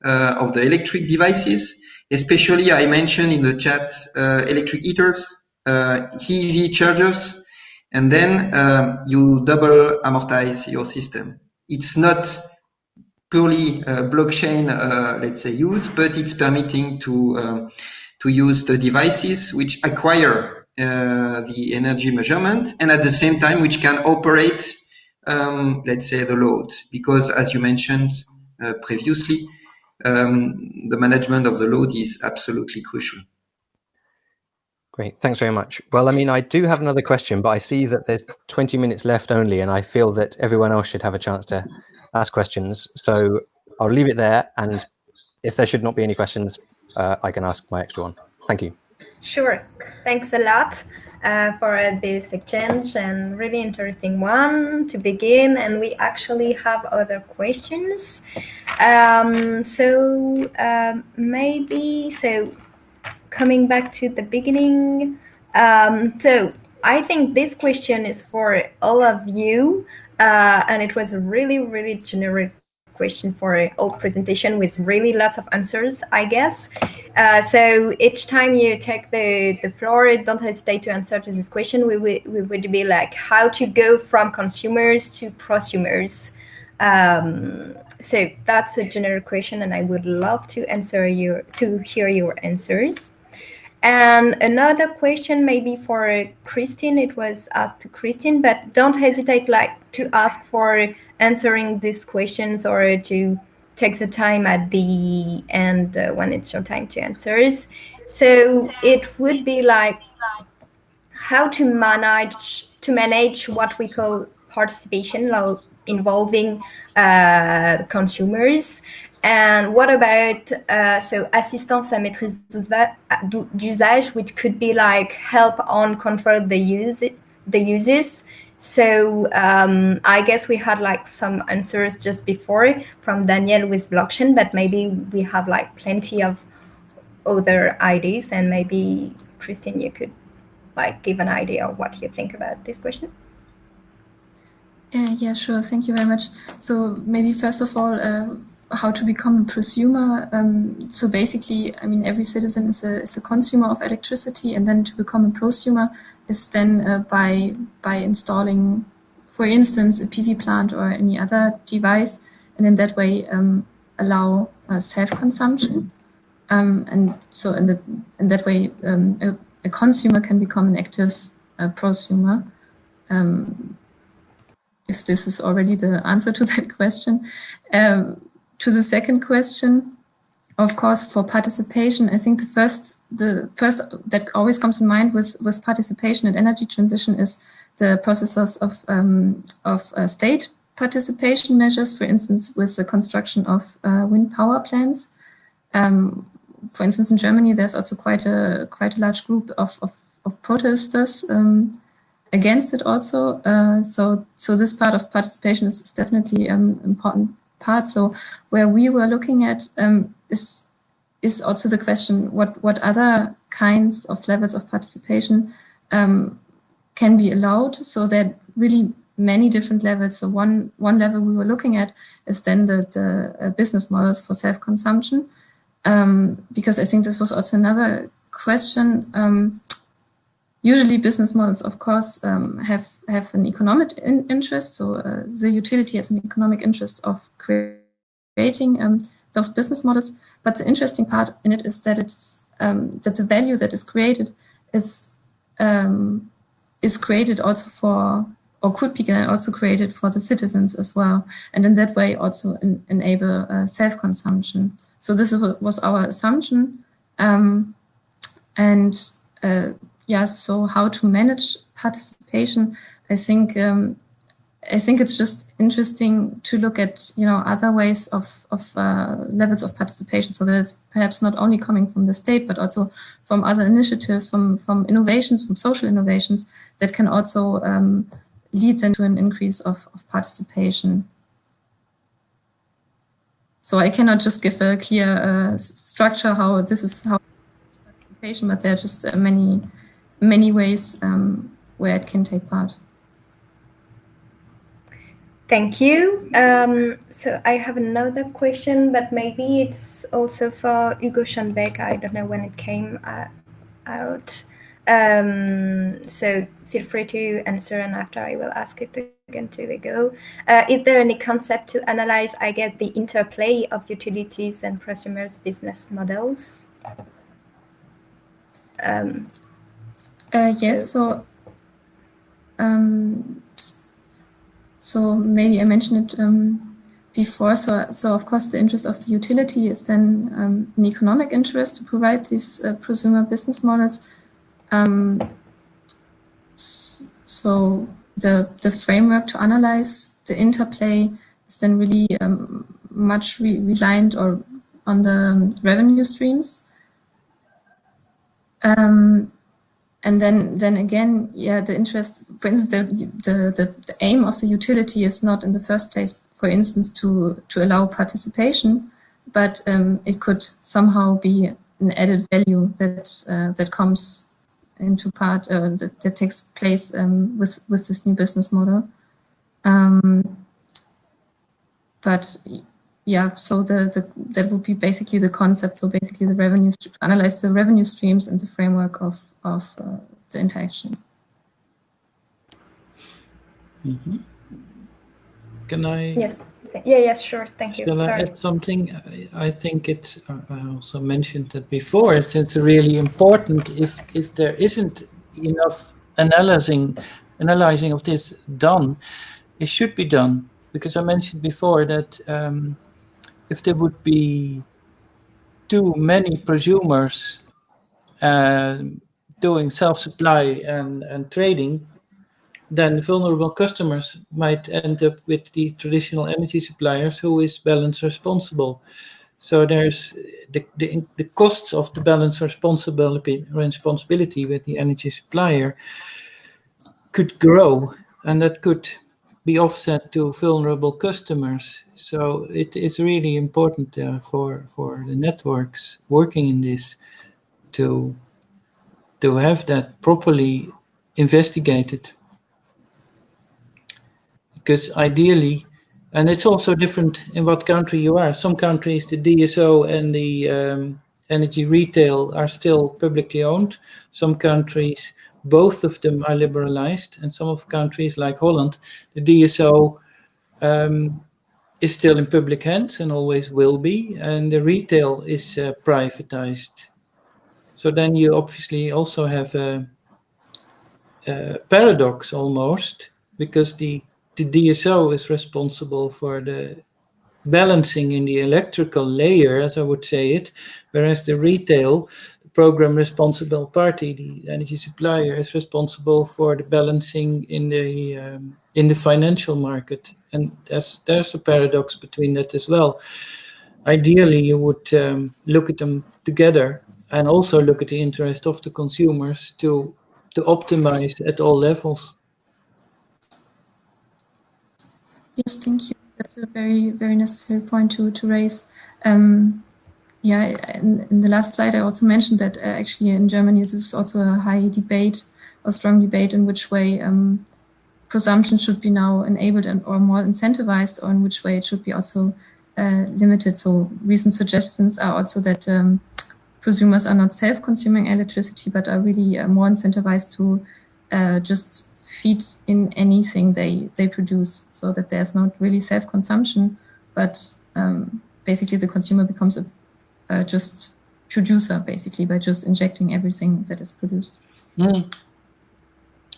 of the electric devices. Especially, I mentioned in the chat electric heaters, EV chargers, and then you double amortize your system. It's not purely blockchain, let's say, use, but it's permitting to use the devices which acquire the energy measurement, and at the same time which can operate, let's say, the load, because as you mentioned previously, the management of the load is absolutely crucial. Great, thanks very much. Well, I mean, I do have another question, but I see that there's 20 minutes left only, and I feel that everyone else should have a chance to ask questions. So I'll leave it there, and if there should not be any questions, I can ask my extra one. Thank you. Sure. Thanks a lot for this exchange, and really interesting one to begin. And we actually have other questions. So coming back to the beginning, so I think this question is for all of you, and it was a really, really generic question for an old presentation with really lots of answers, I guess. So each time you take the floor, don't hesitate to answer to this question. We would be like, how to go from consumers to prosumers. So that's a general question, and I would love to hear your answers. And another question maybe for Christine, it was asked to Christine, but don't hesitate to ask for answering these questions, or to take the time at the end when it's your time to answer. So it would be like how to manage what we call participation, involving consumers. And what about so assistance à maîtrise d'usage, which could be like help on control the uses. So I guess we had like some answers just before from Daniel with blockchain, but maybe we have like plenty of other ideas, and maybe Christine, you could like give an idea of what you think about this question. Yeah, sure. Thank you very much. So maybe first of all, how to become a prosumer. So basically, I mean, every citizen is a consumer of electricity, and then to become a prosumer is then by installing, for instance, a PV plant or any other device, and in that way allow self-consumption. And so in that way, a consumer can become an active prosumer. If this is already the answer to that question. To the second question, of course, for participation, I think the first that always comes in mind with participation and energy transition is the processes of state participation measures, for instance, with the construction of wind power plants. For instance, in Germany, there's also quite a large group of protesters against it also. So this part of participation is definitely an important part. So where we were looking at is also the question, what other kinds of levels of participation can be allowed. So that really many different levels. So one level we were looking at is then the business models for self-consumption. Because I think this was also another question. Usually business models, of course, have an economic interest. So the utility has an economic interest of creating those business models. But the interesting part in it is that it's that the value that is created is created also for, or could be also created for the citizens as well, and in that way also enable self-consumption. So this was our assumption, yeah. So how to manage participation? I think it's just interesting to look at other ways of levels of participation, so that it's perhaps not only coming from the state, but also from other initiatives, from innovations, from social innovations that can also lead then to an increase of participation. So I cannot just give a clear structure how this is how participation, but there are just many ways where it can take part. Thank you. So I have another question, but maybe it's also for Hugo Schoenbeck. I don't know when it came out. So feel free to answer, and after I will ask it again to Hugo. Is there any concept to analyze, I guess, the interplay of utilities and prosumers' business models? Yes, so maybe I mentioned it before. So of course the interest of the utility is then an economic interest to provide these prosumer business models. So the framework to analyze the interplay is then really much reliant on the revenue streams. And then again, yeah, the interest, for instance, the aim of the utility is not in the first place, for instance, to allow participation, but it could somehow be an added value that comes into part that takes place with this new business model. But yeah, so that would be basically the concept. So basically, the revenues, to analyze the revenue streams in the framework of the interactions. Mm-hmm. Can I? Yes. Yes, sure. Thank you. Shall Sorry. I add something? I think it's. I also mentioned that before. It's really important. If there isn't enough analyzing of this done, it should be done, because I mentioned before that if there would be too many prosumers doing self-supply and trading, then vulnerable customers might end up with the traditional energy suppliers who is balance responsible. So there's the costs of the balance responsibility with the energy supplier could grow, and that could be offset to vulnerable customers. So it is really important for the networks working in this to have that properly investigated. Because ideally, and it's also different in what country you are. Some countries, the DSO and the energy retail are still publicly owned. Some countries, both of them are liberalized. And some of countries like Holland, the DSO is still in public hands and always will be. And the retail is privatized. So then you obviously also have a paradox almost, because the DSO is responsible for the balancing in the electrical layer, as I would say it, whereas the retail, the program responsible party, the energy supplier, is responsible for the balancing in the financial market. And there's a paradox between that as well. Ideally, you would look at them together and also look at the interest of the consumers to optimize at all levels. Yes, thank you. That's a very, very necessary point to raise. Yeah, in the last slide, I also mentioned that actually in Germany, this is also a high debate or strong debate in which way presumption should be now enabled or more incentivized, or in which way it should be also limited. So recent suggestions are also that prosumers are not self-consuming electricity, but are really more incentivized to just feed in anything they produce, so that there's not really self-consumption, but basically the consumer becomes a just producer, basically, by just injecting everything that is produced.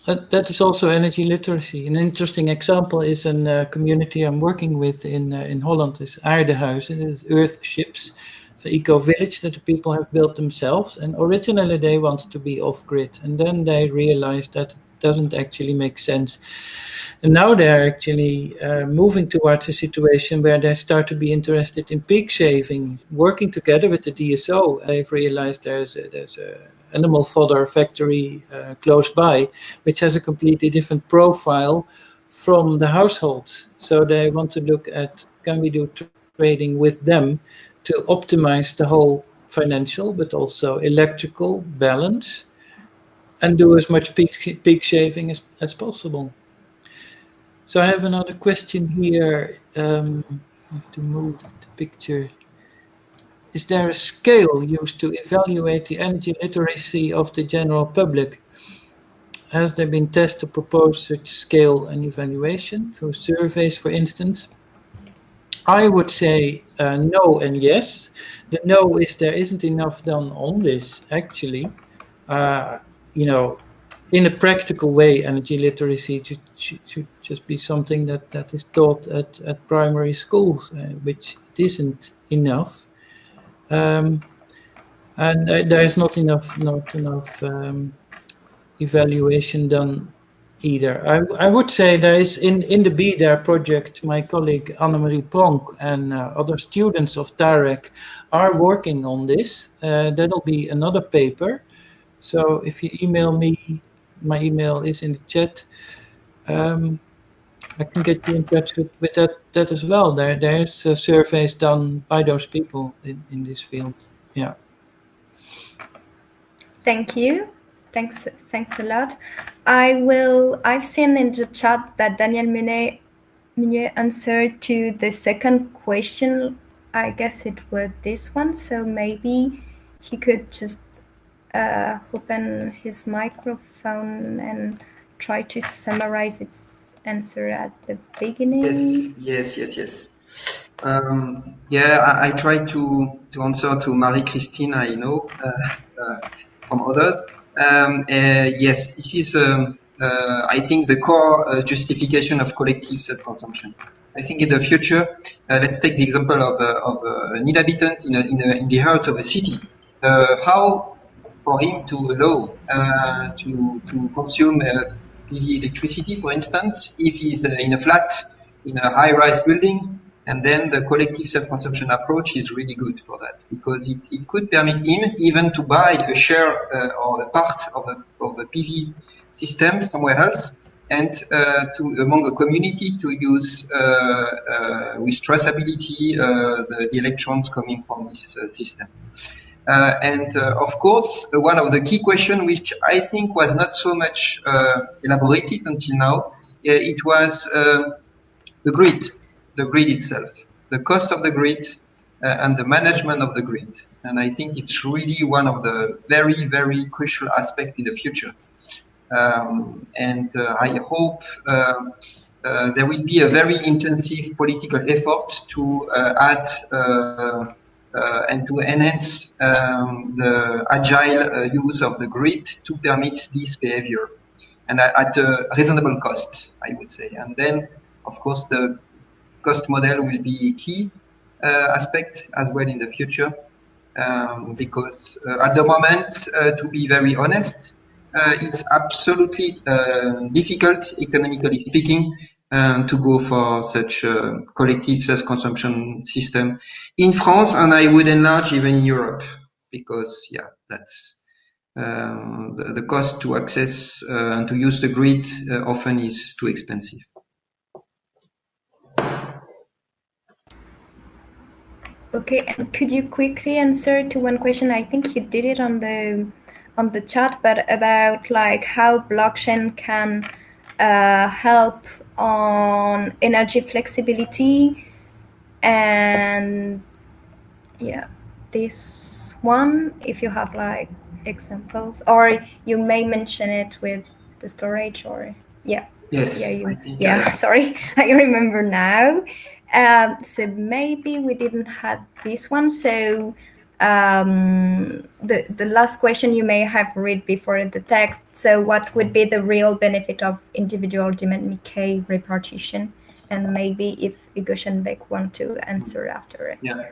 That is also energy literacy. An interesting example is a community I'm working with in Holland, is Aardehuis, and it is earth ships. It's an eco-village that the people have built themselves, and originally they wanted to be off-grid, and then they realized that it doesn't actually make sense. And now they're actually moving towards a situation where they start to be interested in peak shaving, working together with the DSO. They've realized there's a animal fodder factory close by, which has a completely different profile from the households. So they want to look at, can we do trading with them to optimize the whole financial but also electrical balance and do as much peak shaving as possible. So I have another question here. I have to move the picture. Is there a scale used to evaluate the energy literacy of the general public? Has there been tests to propose such scale and evaluation through surveys, for instance? I would say no and yes. The no is there isn't enough done on this, actually. In a practical way, energy literacy should just be something that is taught at primary schools, which it isn't enough. And there is not enough evaluation done either. I would say there is in the BDARE project, my colleague Annemarie Pronk and other students of TAREC are working on this. That'll be another paper. So if you email me, my email is in the chat. I can get you in touch with that as well. There's surveys done by those people in this field. Yeah. Thank you. Thanks a lot. I've seen in the chat that Daniel Mugnier answered to the second question. I guess it was this one. So maybe he could just open his microphone and try to summarize its answer at the beginning. Yes. I tried to answer to Marie-Christine, I know, from others. Yes, this is, I think, the core justification of collective self-consumption. I think in the future, let's take the example of an inhabitant in the heart of a city. How for him to allow to consume PV electricity, for instance, if he's in a flat, in a high-rise building, and then the collective self-consumption approach is really good for that, because it could permit him even to buy a share or a part of a PV system somewhere else, and among a community to use with traceability the electrons coming from this system. Of course, one of the key questions, which I think was not so much elaborated until now, it was the grid itself, the cost of the grid and the management of the grid. And I think it's really one of the very, very crucial aspects in the future. I hope there will be a very intensive political effort to add and to enhance the agile use of the grid to permit this behavior, and at a reasonable cost, I would say. And then, of course, the cost model will be a key aspect as well in the future, because at the moment, to be very honest, it's absolutely difficult, economically speaking, to go for such a collective self-consumption system in France, and I would enlarge even in Europe, because that's the cost to access and to use the grid often is too expensive. Okay, and could you quickly answer to one question? I think you did it on the chat, but about like how blockchain can help on energy flexibility, and this one, if you have like examples, or you may mention it with the storage, or sorry, I remember now. So maybe we didn't have this one. So the last question you may have read before the text. So what would be the real benefit of individual demand K repartition? And maybe if Hugo Schenbeck want to answer after. Yeah.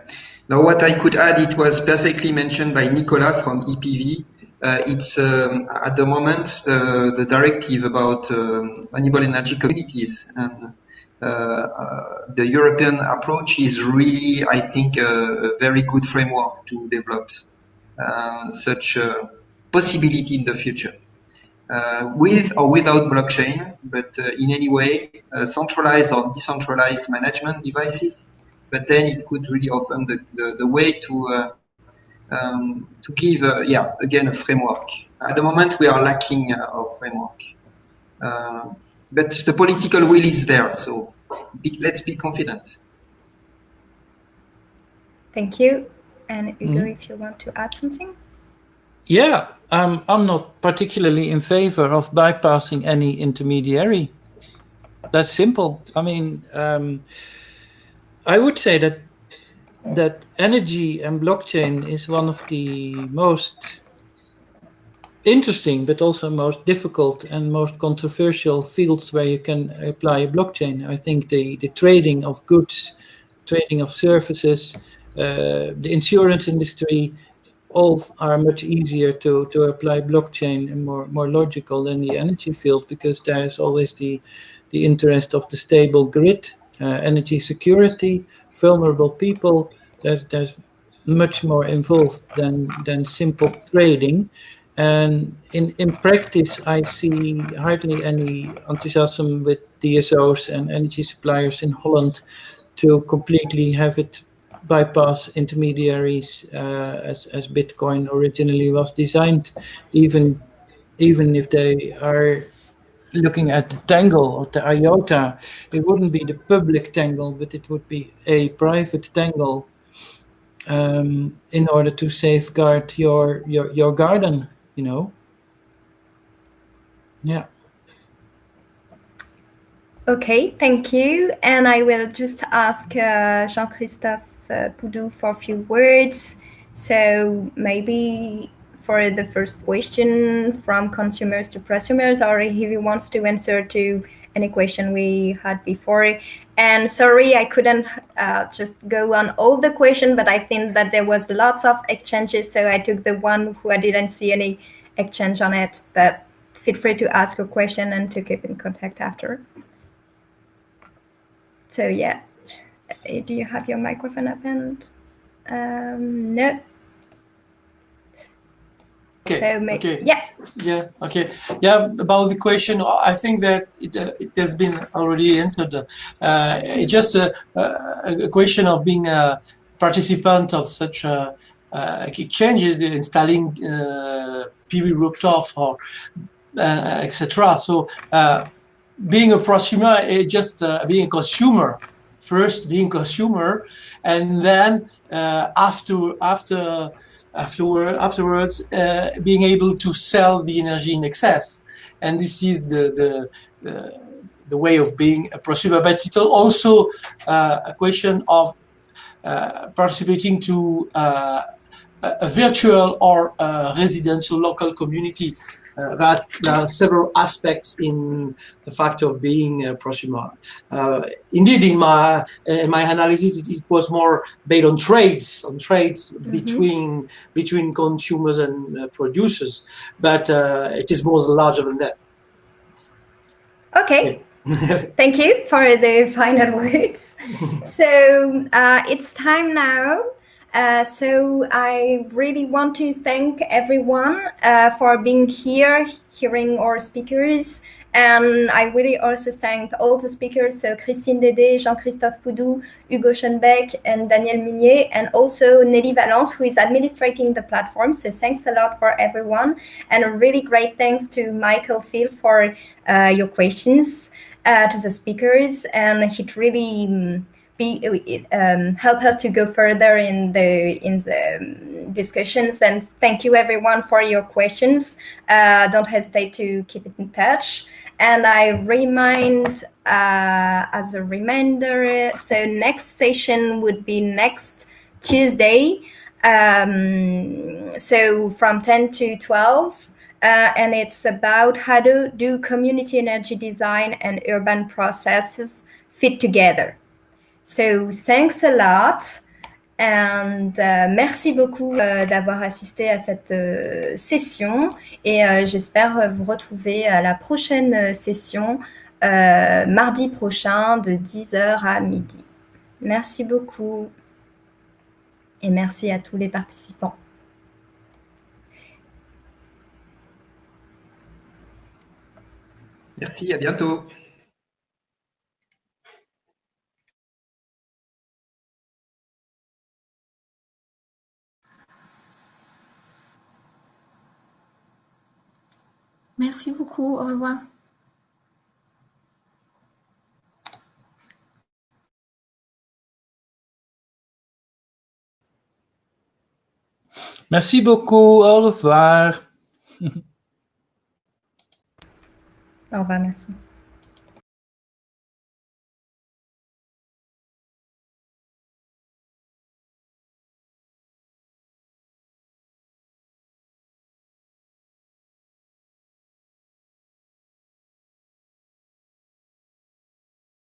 Now what I could add, it was perfectly mentioned by Nicolas from EPV. It's at the moment the directive about renewable energy communities, and the European approach is really, I think, a very good framework to develop such a possibility in the future, with or without blockchain, but in any way, centralized or decentralized management devices. But then it could really open the way to give, again, a framework. At the moment, we are lacking of framework. But the political will is there, so let's be confident. Thank you. And Hugo, if you want to add something? Yeah, I'm not particularly in favor of bypassing any intermediary. That's simple. I mean, I would say that energy and blockchain is one of the most interesting, but also most difficult and most controversial fields where you can apply a blockchain. I think the trading of goods, trading of services, the insurance industry, all are much easier to apply blockchain and more logical than the energy field, because there's always the interest of the stable grid, energy security, vulnerable people. There's much more involved than simple trading. And in practice, I see hardly any enthusiasm with DSOs and energy suppliers in Holland to completely have it bypass intermediaries, as Bitcoin originally was designed. Even if they are looking at the tangle of the IOTA, it wouldn't be the public tangle, but it would be a private tangle, in order to safeguard your garden, you know. Yeah. Okay, thank you. And I will just ask Jean-Christophe Poudou for a few words. So maybe for the first question, from consumers to prosumers, or if he wants to answer to any question we had before. And sorry, I couldn't just go on all the questions, but I think that there was lots of exchanges, so I took the one who I didn't see any exchange on it. But feel free to ask a question and to keep in contact after. So yeah, do you have your microphone opened? No. Okay. So okay. Yeah. Yeah. Okay. Yeah. About the question, I think that it has been already answered. It's just a question of being a participant of such exchanges, installing PV rooftop or etc. So being a prosumer is just being a consumer. First, being consumer, and then afterwards, being able to sell the energy in excess. And this is the way of being a prosumer. But it's also a question of participating to a virtual or residential local community. But there are several aspects in the fact of being a prosumer. Indeed, in my analysis, it was more based on trades between consumers and producers. But it is more larger than that. Okay. Thank you for the final words. So it's time now. So I really want to thank everyone for being here, hearing our speakers. And I really also thank all the speakers, so Christine Dédé, Jean-Christophe Poudou, Hugo Schoenbeck, and Daniel Mugnier, and also Nelly Valence, who is administrating the platform. So thanks a lot for everyone. And a really great thanks to Michael Phil for your questions to the speakers. And it really help us to go further in the discussions. And thank you everyone for your questions. Don't hesitate to keep it in touch. And I remind, as a reminder, so next session would be next Tuesday, so from 10 to 12. And it's about how to do community energy design and urban processes fit together. So thanks a lot. And merci beaucoup d'avoir assisté à cette session. Et j'espère vous retrouver à la prochaine session mardi prochain de 10h à midi. Merci beaucoup. Et merci à tous les participants. Merci, à bientôt. Merci beaucoup. Au revoir. Merci beaucoup. Au revoir. Au revoir, merci.